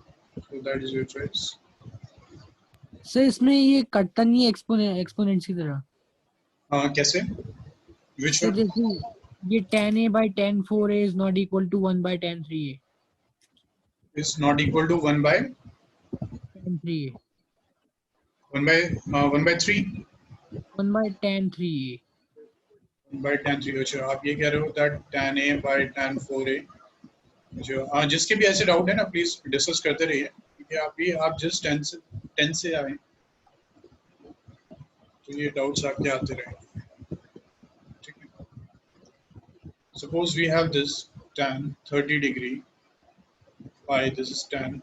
So that is your choice. Sir इसमें ये कटता नहीं है एक्सपोनेंट्स की तरह. हाँ, कैसे? Which sir one? जैसे ये tan a by tan 4a is not equal to 1 by tan 3a. Is not equal to 1 by tan 3a. 1 by 3. 1 by tan 3a. 1 by tan 3. अच्छा, आप ये कह रहे हो that tan a by tan 4a. जो हाँ, जिसके भी ऐसे डाउट है ना, प्लीज डिस्कस करते रहिए. क्योंकि आप जस्ट 10 से आए तो ये डाउट्स आपके आते रहे. ठीक है. Suppose we have this tan 30 degree by this is tan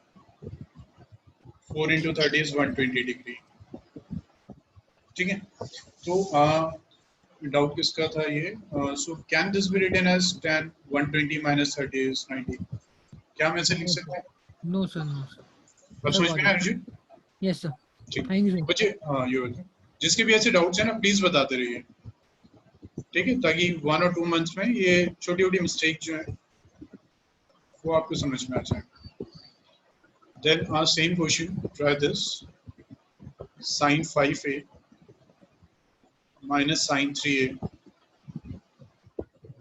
4 into 30 is 120 degree. ठीक है. तो डाउट किसका था ये? So can this be written as tan 120 minus 30 is 90? क्या हम ऐसे लिख सकते हैं? No sir, no sir. अब समझ में आया मुझे? Yes sir. ठीक. Thank you sir. बच्चे ये जिसके भी ऐसे डाउट्स हैं ना, प्लीज बताते रहिए. ठीक है, ताकि 1 और 2 मंथ्स में ये छोटी छोटी मिस्टेक जो है वो आपको समझ में आ जाए. Then same question, try this. Sin 5a minus sin 3a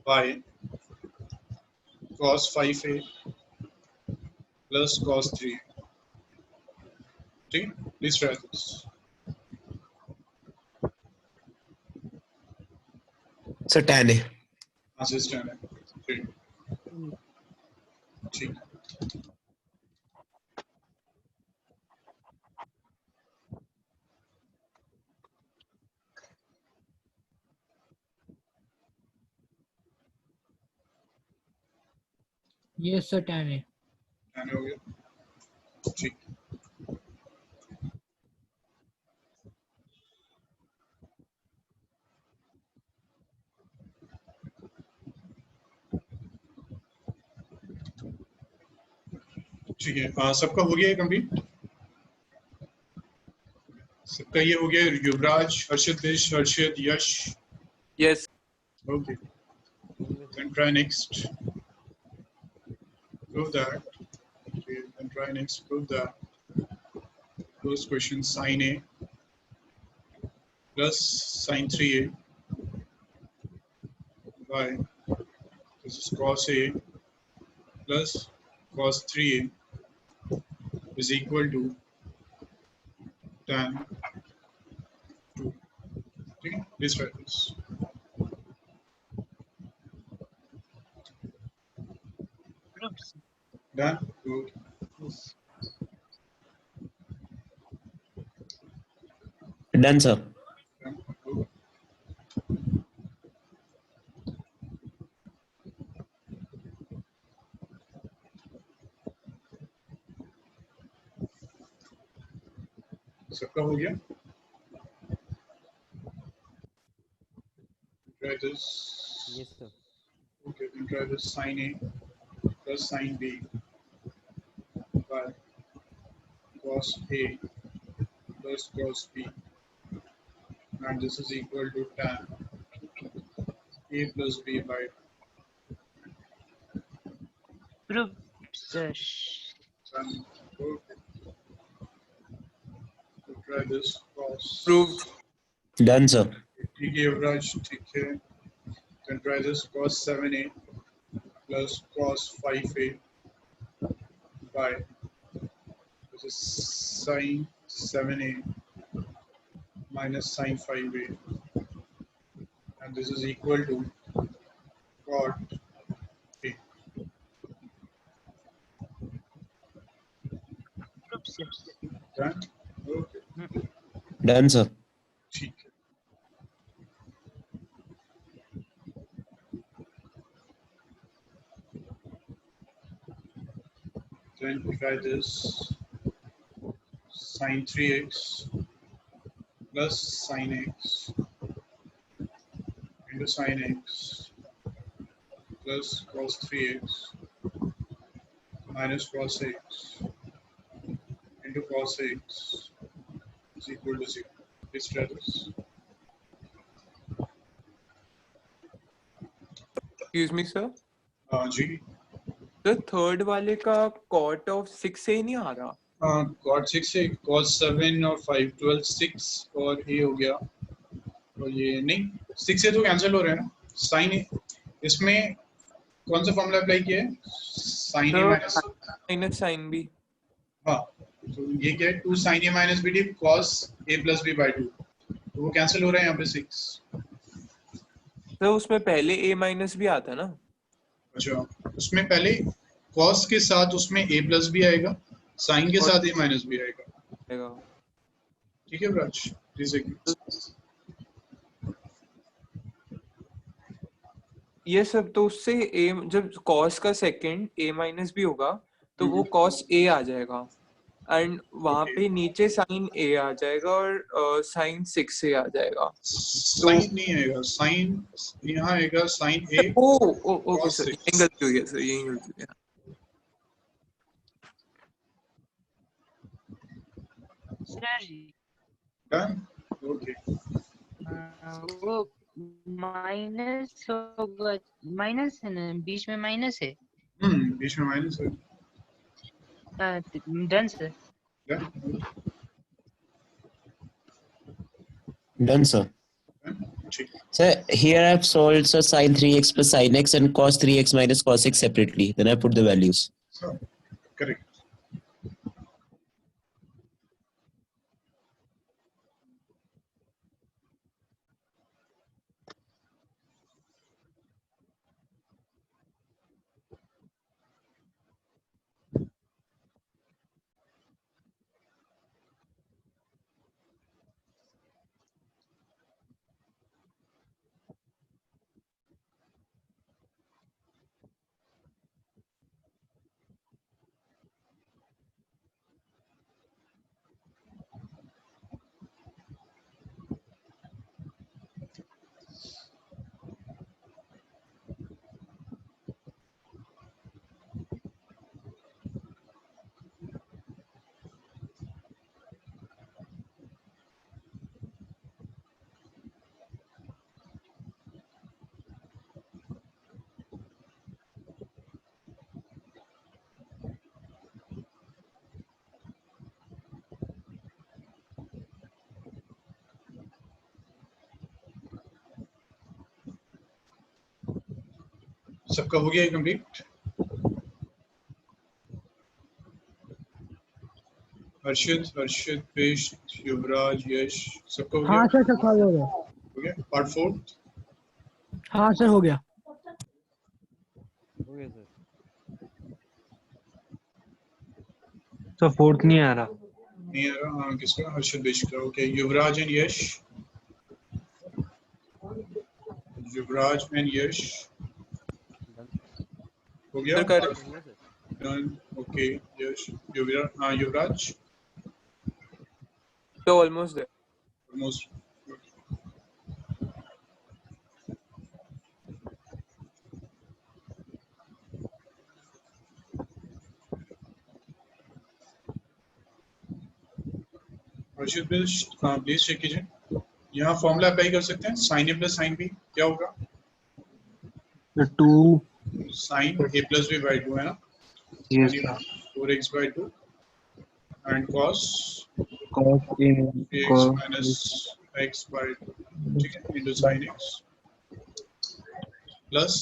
by cos 5a plus cos 3a. ठीक है, please try this. Sir tan है। हाँ सर, स्टैंड है। ठीक ठीक। यस सर, 10 है। हो गया। ठीक। ठीक है, सबका हो गया कंप्लीट? सबका ये हो गया? युवराज, हर्षित, दिश, हर्षित, यश? Yes. Okay. Then try next. Prove that. Okay. Then try next. Prove that. First question: sin A plus sin 3A by this is cos A plus cos 3A is equal to tan 2. Okay. Please try this. Done. Good. Done sir। Done. Good. सबका हो गया? Try this. Yes sir। Okay, then try this sin A plus sin B by cos A plus cos B, and this is equal to tan A plus B by Proof, sir. tan. Okay. So try this cos. Proved। Done sir। ठीक है युवराज, ठीक है। Then try this cos 7A plus cos 5A by this is sin 7A minus sin 5A, and this is equal to cot A. Proof, sir. Done? Okay. Done sir। ठीक है। Then try this sin 3x plus sin x into sin x plus cos 3x minus cos x into cos x is equal to 0. Please try this. Excuse me sir। Ji. The third वाले का cot of 6 से ही नहीं आ रहा। cot 6 से cos 7 और 5 12 6 और ये हो गया, और ये नहीं 6 से तो कैंसिल हो रहा है ना। sin A इसमें कौन सा फॉर्मूला अप्लाई किया है? sin A minus minus sin B। हाँ, तो ये क्या है? 2 sin A minus B diff cos A plus B by 2, तो वो कैंसिल हो रहा है यहाँ पे 6। तो उसमें पहले A माइनस भी आता ना। अच्छा, उसमें पहले cos के साथ उसमें A plus B आएगा, sin के साथ A minus B आएगा। ठीक है ब्राज, प्लीज ये सब तो उससे A जब cos का सेकंड A माइनस भी होगा तो वो cos A आ जाएगा, एंड वहां पे नीचे sin A आ जाएगा और sin 6 से आ जाएगा। sin नहीं आएगा, sin यहाँ आएगा sin A। ओके सर, यही गलती हुई है सर, यही गलती हुई है। Done? Okay. वो माइनस होगा, माइनस है ना, बीच में माइनस है। बीच में माइनस है। Done sir. Done sir। Sir, here I have solved so sin 3x plus sin x and cos 3x minus cos x separately. Then I put the values. Correct. सबका हो गया complete? हर्षित, पेश, युवराज, यश, सबका हो गया? हाँ सर, सब हो गया। हो गया। पार्ट 4? हाँ सर, हो गया। हो गया सर। सर फोर्थ नहीं आ रहा। नहीं आ रहा? हाँ, किसका? हर्षित पेश का। Okay, Yuvraj and Yash. Yuvraj and Yash हो गया? सर कर हुआ sir. Done. Okay, Yash, Yuvraj, हाँ युवराज तो ऑलमोस्ट देयर। ऑलमोस्ट। हर्षित पेश, हाँ प्लीज चेक कीजिए। यहाँ फॉर्मूला अप्लाई कर सकते हैं, sine A plus sine B क्या होगा? 2 sine A plus B by 2 है ना, yes यानी 4x by 2 and cos cos a x cos minus x by 2, ठीक है, into sin x plus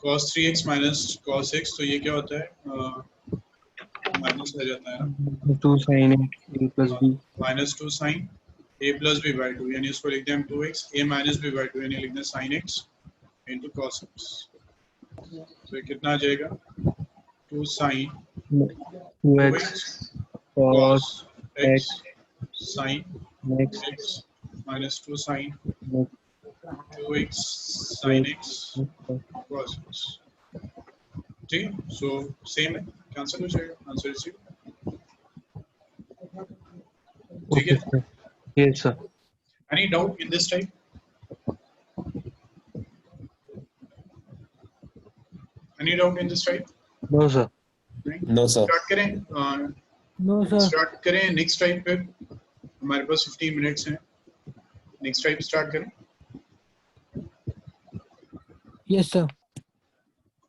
cos 3x minus cos x, तो ये क्या होता है? माइनस आ जाता है ना, 2 sin a plus b minus 2 sin a plus b by 2, यानी इसको लिखते हैं हम 2x a minus b by 2, यानी लिखते हैं sin x into cos x, तो ये कितना आ जाएगा? 2 sin 2x cos cos x x sin next x minus 2 sin next 2x sin x cos x, ठीक है, सो सेम है, कैंसिल हो जाएगा, आंसर इज ठीक okay है। sir yes sir any doubt in this type? Any doubt in this type? no sir No, sir. Start करें, no sir. Start करें next type पे, हमारे पास 15 मिनट्स हैं, नेक्स्ट टाइप स्टार्ट करें, यस सर।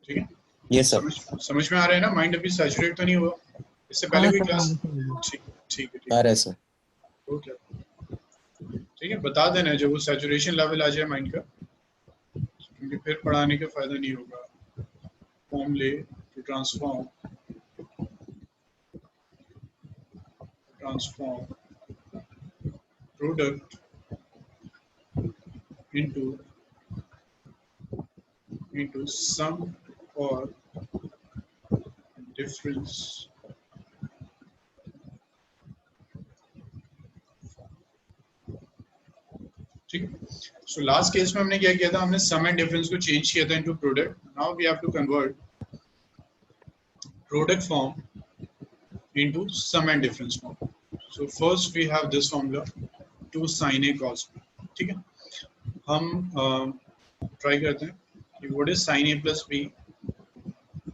ठीक है। Yes, sir. समझ में आ रहा है ना? माइंड अभी सैचुरेट तो नहीं हुआ इससे पहले हाँ कोई सर, क्लास? हाँ सर। ठीक ठीक है, ठीक आ है, रहा है सर। ओके, ठीक है, बता देना जब वो सैचुरेशन लेवल आ जाए माइंड का, क्योंकि फिर पढ़ाने का फायदा नहीं होगा। फॉर्मूले to transform product into sum or difference, ठीक है। सो लास्ट केस में हमने क्या किया था? हमने सम एंड डिफरेंस को चेंज किया था into product. Now we have to convert product form into sum and difference form. So first we have this formula 2 sin a cos b, ठीक है। हम ट्राई करते हैं कि what is sin a plus b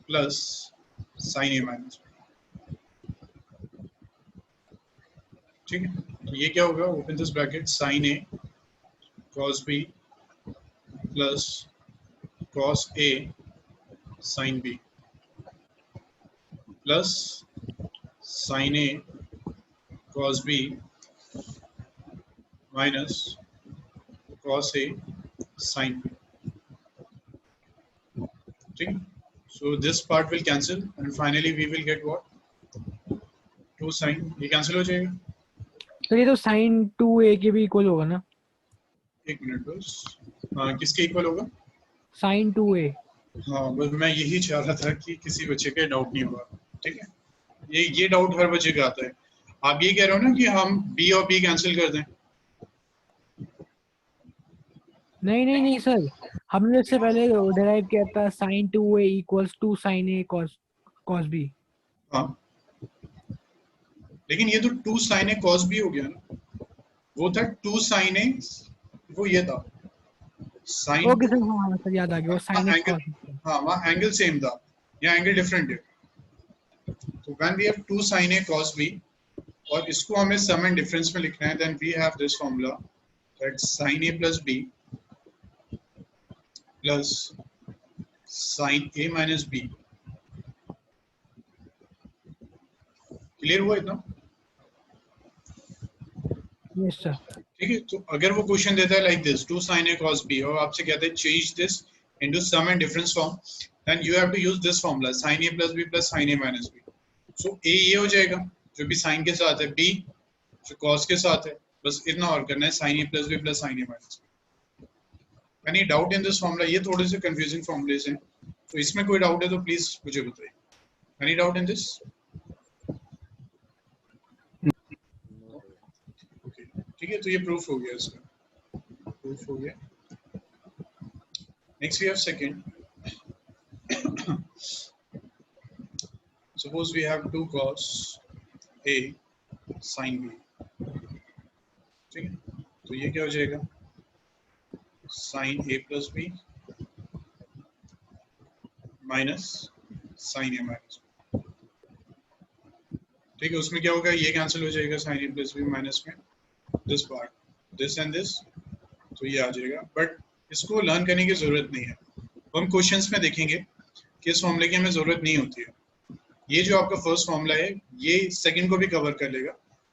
plus sin a minus b, ठीक है। तो ये क्या होगा? Open this bracket, sin a cos b plus cos a sin b plus sin a cos b minus cos a sin b, ठीक है। So this part will cancel and finally we will get what? 2 sin, ये cancel हो जाएगा। तो ये तो sin 2a के भी इक्वल होगा ना? एक मिनट बस, हाँ किसके इक्वल होगा? sin 2a। हाँ बस मैं यही चाह रहा था कि किसी बच्चे का डाउट नहीं होगा, ठीक है। ये डाउट हर बच्चे का आता है। आप ये कह रहे हो ना कि हम b और b कैंसिल कर दें? नहीं नहीं नहीं सर, हमने इससे पहले डिराइव किया था sin 2a equals to sin a cos b। हाँ, लेकिन ये तो 2 sin a cos b हो गया ना, वो था 2 sin a, वो ये था sin, ओके सर, हाँ सर याद आ गया, वो sin a cos b। हाँ वहाँ एंगल सेम था, यहाँ एंगल डिफरेंट है। तो when we have 2 sin a cos b और इसको हमें सम एंड डिफरेंस में लिखना है, then we have this formula that sin a plus b plus sin a minus b, clear हुआ इतना? Yes sir. ठीक है। तो अगर वो क्वेश्चन देता है like this 2 sin a cos b और आपसे कहता है change this into sum and difference form, then you have to use this formula sin a plus b plus sin a minus b. So a ये हो जाएगा जो भी sin के साथ है, b जो cos के साथ है, बस इतना और करना है sin a plus b plus sin a minus b. Any doubt in this formula? ये थोड़े से confusing formulas हैं, तो इसमें कोई doubt है तो please मुझे बताइए. Any doubt in this? Okay, ठीक है, तो ये proof हो गया इसका. Proof हो गया. Next we have second. Suppose we have 2 cos a sin b. ठीक है, तो ये क्या हो जाएगा? sin a plus b minus sin a minus b. ठीक है, उसमें क्या होगा? ये कैंसिल हो जाएगा sin a plus b minus में this part, this and this, तो ये आ जाएगा. बट इसको लर्न करने की जरूरत नहीं है. हम क्वेश्चंस में देखेंगे कि इस फॉर्मूले की हमें जरूरत नहीं होती है. ये जो आपका फर्स्ट फॉर्मूला है ये सेकंड को भी कवर कर लेगा.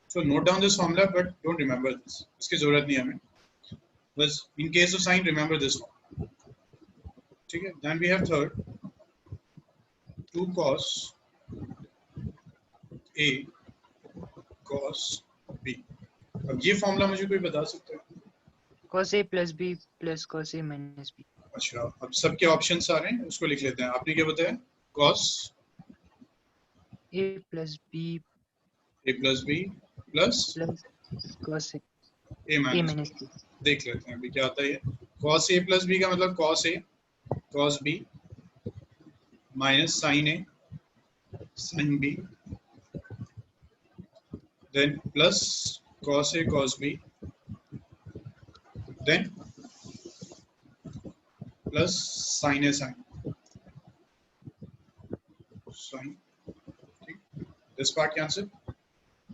So note down this formula but don't remember this. इसकी जरूरत नहीं है हमें. बस in case of sine remember this one. ठीक है. Then we have third 2 cos a cos b. अब ये फॉर्मूला मुझे कोई बता सकता है? cos a plus b plus cos a minus b. अच्छा, अब सबके ऑप्शंस आ रहे हैं, उसको लिख लेते हैं. आपने क्या बताया? cos a plus b plus cos a a minus minus b. देख लेते हैं अभी क्या आता है. cos a plus b का मतलब cos a cos b minus sin a sin b, then plus cos a cos b, then plus sin a sin. This part cancel,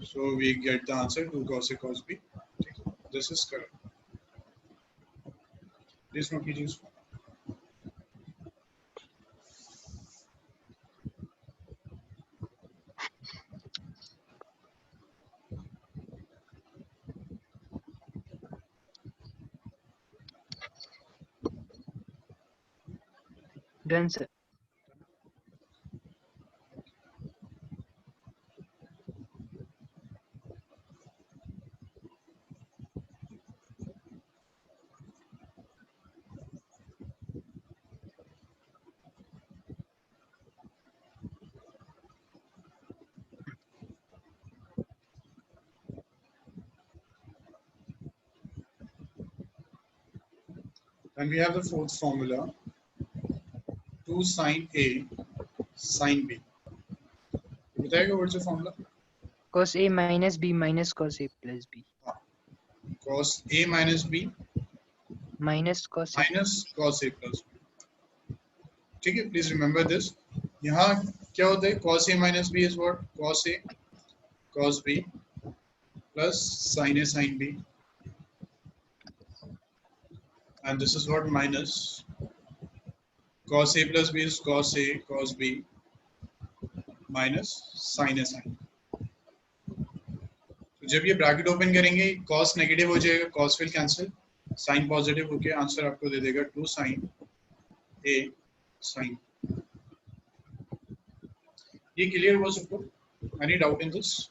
so we get the answer 2 cos a cos b. This is correct. Please note कीजिए इसको. Done, sir. Then we have the fourth formula 2 sin a sin b. बताएगा what's the formula? Cos a minus b minus cos a plus b Cos a minus b minus cos a. minus cos a plus b. ठीक है, please remember this. यहाँ क्या होता है? cos a minus b is what? Cos a cos b plus sin a sin b, and this is what minus cos a plus b is cos a cos b minus sin a sin. तो जब ये bracket open करेंगे cos negative हो जाएगा, cos will cancel, sin positive होके answer आपको दे देगा 2 sin a sin. ये क्लियर हुआ सबको? Any doubt in this?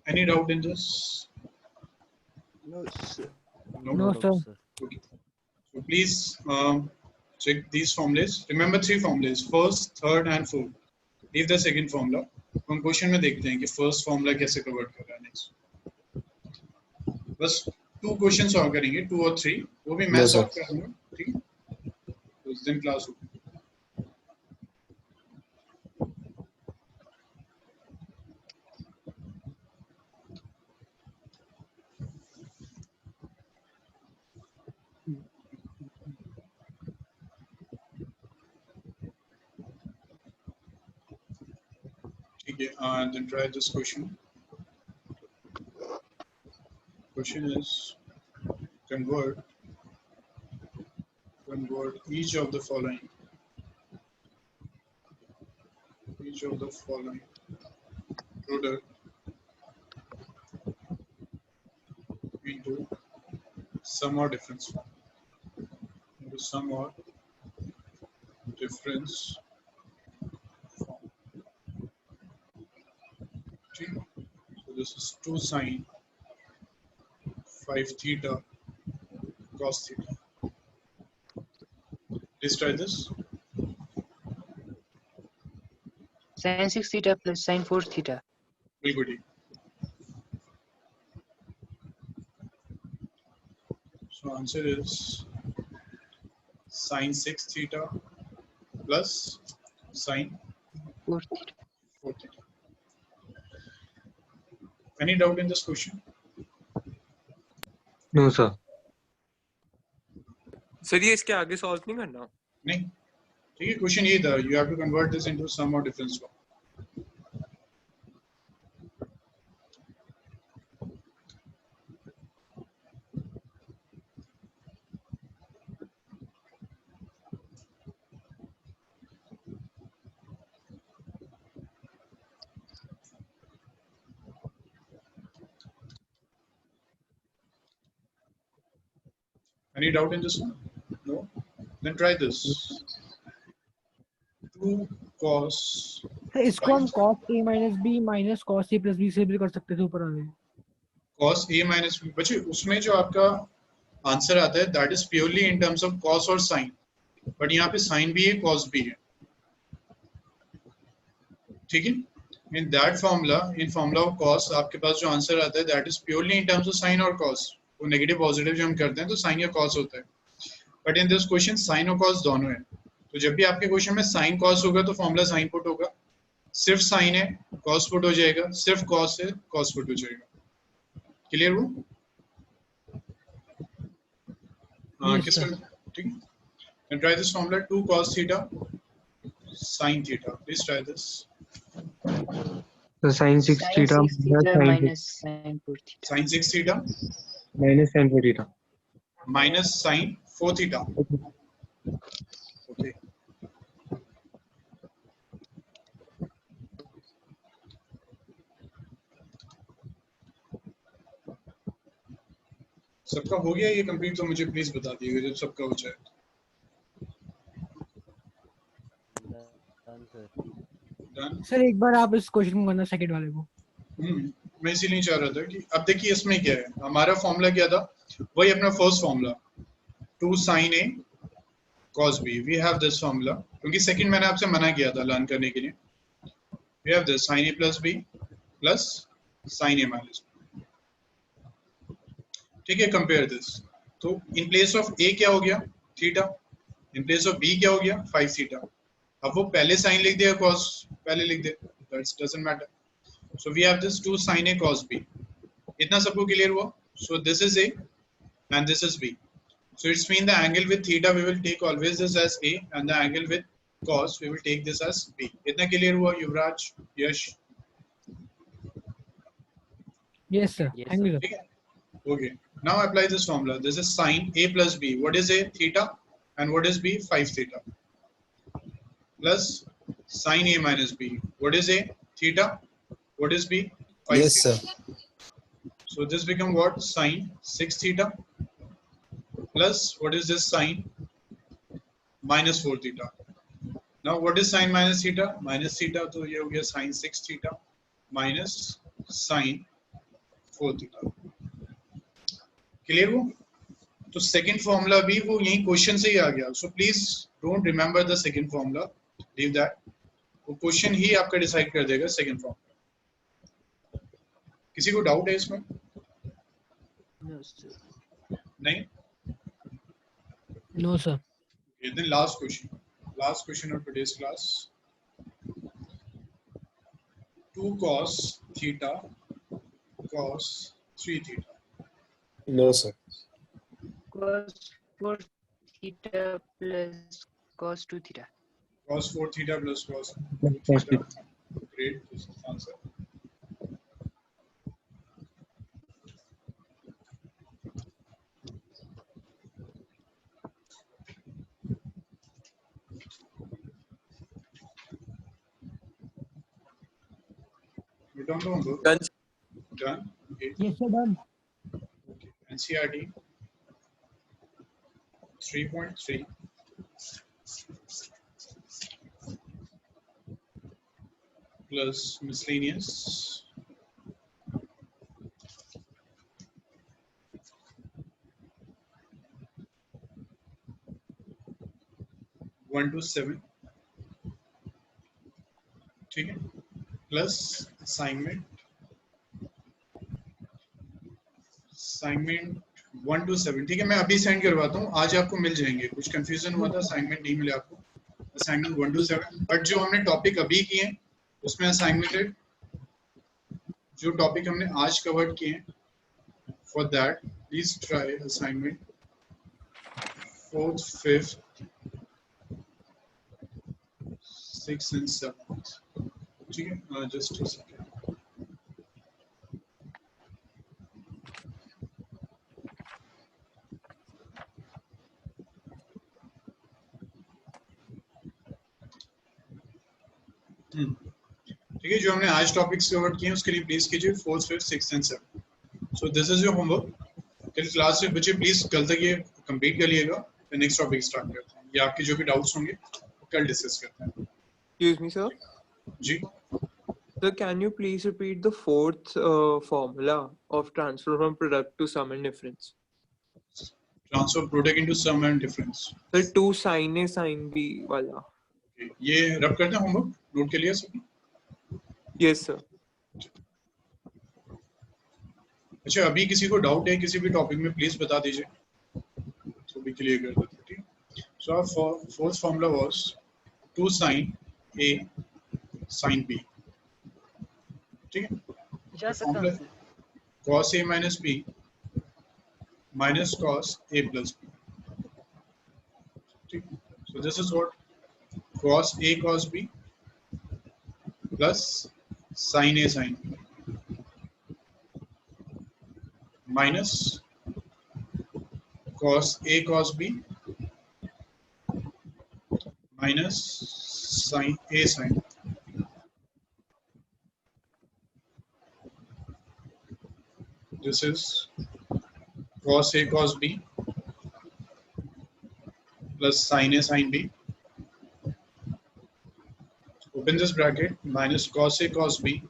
Any doubt in this? No, sir. No, doubt, sir. Okay. So please check these formulas. Remember 3 formulas: first, third, and fourth. Leave the second formula. हम question में देखते हैं कि first formula कैसे cover कर रहा है. Next बस 2 क्वेश्चन सॉल्व करेंगे, 2 और 3, वो भी मैं सॉल्व कर दूंगा. ठीक है, उस दिन क्लास होगी. ठीक है, and then try this question. Question is convert each of the following product into sum or difference form. Into sum or difference form. Okay. So this is 2 sine 5 theta cos theta. Let's try this. sin 6 theta plus sin 4 theta. बिल्कुल ठीक. So answer is sin 6 theta plus sin 4 theta. 4 theta. Any doubt in this question? No, sir. Sir ये इसके आगे solve नहीं करना? नहीं. ठीक है, क्वेश्चन ये था, you have to convert this into sum or difference form. Any doubt in this one? No? Then try this. 2 cos इसको हम cos a minus b minus cos a plus b से भी कर सकते थे ऊपर आगे. cos a minus b. बच्चे उसमें जो आपका आंसर आता है that is purely in terms of cos और sin. बट यहाँ पे sin भी है cos भी है. ठीक है? In that formula, in formula of cos आपके पास जो आंसर आता है that is purely in terms of sin और cos. वो नेगेटिव पॉजिटिव जो हम करते हैं तो sin या cos होता है. But in this question sin और cos दोनों है. तो जब भी आपके क्वेश्चन में sin cos होगा तो फॉर्मूला sin पुट होगा. सिर्फ sin है cos पुट हो जाएगा. सिर्फ cos है cos पुट हो जाएगा. क्लियर हो? हाँ, किसका? ठीक है. And try this formula 2 cos theta sin theta. Please try this. So sin 6 sin theta 6 theta minus sin 4 theta. Sin 6 theta minus sin 4 theta. minus sin 4 theta. Okay. सबका हो गया ये कंप्लीट? तो मुझे प्लीज बता दीजिएगा जब सबका हो जाए. डन. सर एक बार आप इस क्वेश्चन को करना सेकंड वाले को. मैं इसीलिए चाह रहा था कि अब देखिए इसमें क्या है. हमारा फॉर्मूला क्या था? वही अपना first formula 2 sin a cos b. We have this formula क्योंकि सेकंड मैंने आपसे मना किया था लर्न करने के लिए. We have this sin a plus b plus sin a minus b. ठीक है, कंपेयर दिस. तो इन प्लेस ऑफ a क्या हो गया? Theta. In place of b क्या हो गया? 5 थीटा. अब वो पहले sin लिख दिया cos पहले लिख दे. That's doesn't matter. So we have this 2 sin a cos b. इतना सबको क्लियर हुआ? So this is a and this is b. So it's mean the angle with theta we will take always this as a and the angle with cos we will take this as b. इतना clear हुआ युवराज, यश? Yes sir. Thank you sir. ठीक है. Okay. Now apply this formula. This is sin a plus b. What is a? Theta. And what is b? 5 theta. Plus sin a minus b. What is a? Theta. What is b? 5 Yes, theta. sir. So this become what? Sin 6 theta plus what is this? Sin minus 4 theta. Now what is sin minus theta? Minus theta, तो ये हो गया sin 6 theta minus sin 4 theta. Clear हो? तो second formula भी वो यही question से ही आ गया. So please don't remember the second formula. Leave that. वो क्वेश्चन ही आपका डिसाइड कर देगा second formula. किसी को डाउट है इसमें? नहीं? No sir. Okay, then last question of today's class. 2 cos theta cos 3 theta. No, sir. Cos 4 theta plus cos 2 theta. Cos 4 theta plus cos 2 theta. Great, this is the answer. You don't know, bro? Done. Done? Okay. Yes sir done. Okay. NCRT 3.3 plus miscellaneous 1 to 7, ठीक है, plus assignment 1 to 7, ठीक है। मैं अभी send करवाता हूँ, आज आपको मिल जाएंगे। कुछ कंफ्यूजन हुआ था, असाइनमेंट नहीं मिले आपको। असाइनमेंट 1 to 7, बट जो हमने टॉपिक अभी किए हैं उसमें असाइनमेंट है, जो टॉपिक हमने आज कवर किए हैं, for that please try assignment 4th, 5th, 6th and 7th, ठीक है। जस्ट अ सेकंड, ठीक है। जो हमने आज टॉपिक्स कवर किए हैं उसके लिए प्लीज कीजिए 4th, 5th, 6th and 7th। So this is your homework. कल क्लास से बच्चे प्लीज कल तक ये कंप्लीट कर लिएगा, फिर नेक्स्ट टॉपिक स्टार्ट करते हैं। ये आपके जो भी डाउट्स होंगे कल डिस्कस करते हैं। Excuse me, sir. जी, Sir, can you please repeat the fourth formula of transfer from product to sum and difference? Transfer product into sum and difference. Sir, 2 sin A sin B वाला. ये रब करते हैं, homework note के लिए सभी। Yes, sir. अच्छा, अभी किसी को डाउट है किसी भी टॉपिक में प्लीज बता दीजिए, तो भी क्लियर कर देते हैं, ठीक। So our fourth formula was 2 sin A sin B, ठीक है। जा सकता हूँ sir. cos A minus B minus cos A plus B, ठीक। So this is what cos A cos B plus sin A sin B minus cos A cos B minus sin A sin B. This is cos A cos B plus sin A sin B, open this bracket, minus cos A cos B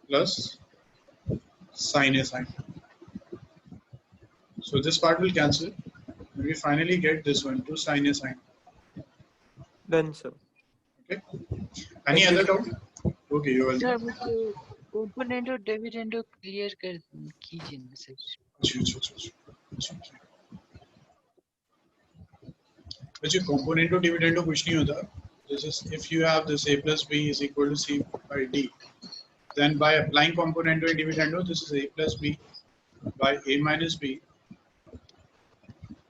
plus sin A sin B. So this part will cancel and we finally get this one to sin A sin B. Done, sir. Okay, any other doubt? Okay, you sir will. मुझे component और dividend clear कर कीजिए ना sir. अच्छा, component और dividend कुछ नहीं होता। This is if you have this A plus B is equal to C by D, then by applying componendo and dividendo, this is A plus B by A minus B,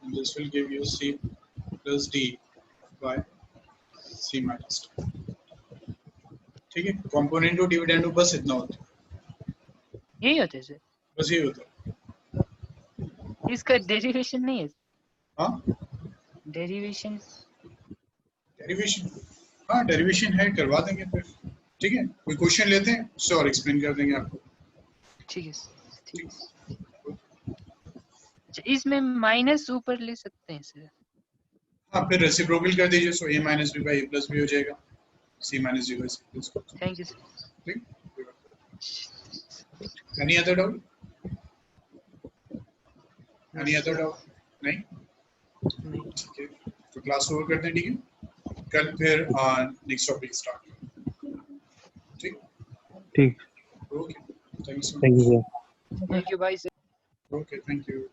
and this will give you C plus D by C minus D, ठीक है। componendo dividendo बस इतना होता है, यही होता है sir, बस ये होता है। इसका डेरिवेशन नहीं है। हाँ, डेरिवेशन हाँ डेरिवेशन है, करवा देंगे फिर, ठीक है। कोई क्वेश्चन लेते हैं उससे और एक्सप्लेन कर देंगे आपको, ठीक है सर, ठीक है। अच्छा, इसमें माइनस ऊपर ले सकते हैं सर। हाँ, फिर रेसिप्रोकल कर दीजिए, सो A minus B by A plus B हो जाएगा, C minus D by C plus B, thank you sir. ठीक। Any other doubt? Any other doubt? नहीं? ठीक है, तो क्लास ओवर करते हैं, ठीक है। कल फिर नेक्स्ट टॉपिक स्टार्ट, ठीक। ठीक। Okay, thank you so thank much. You sir. Thank you bye sir. Okay, thank you.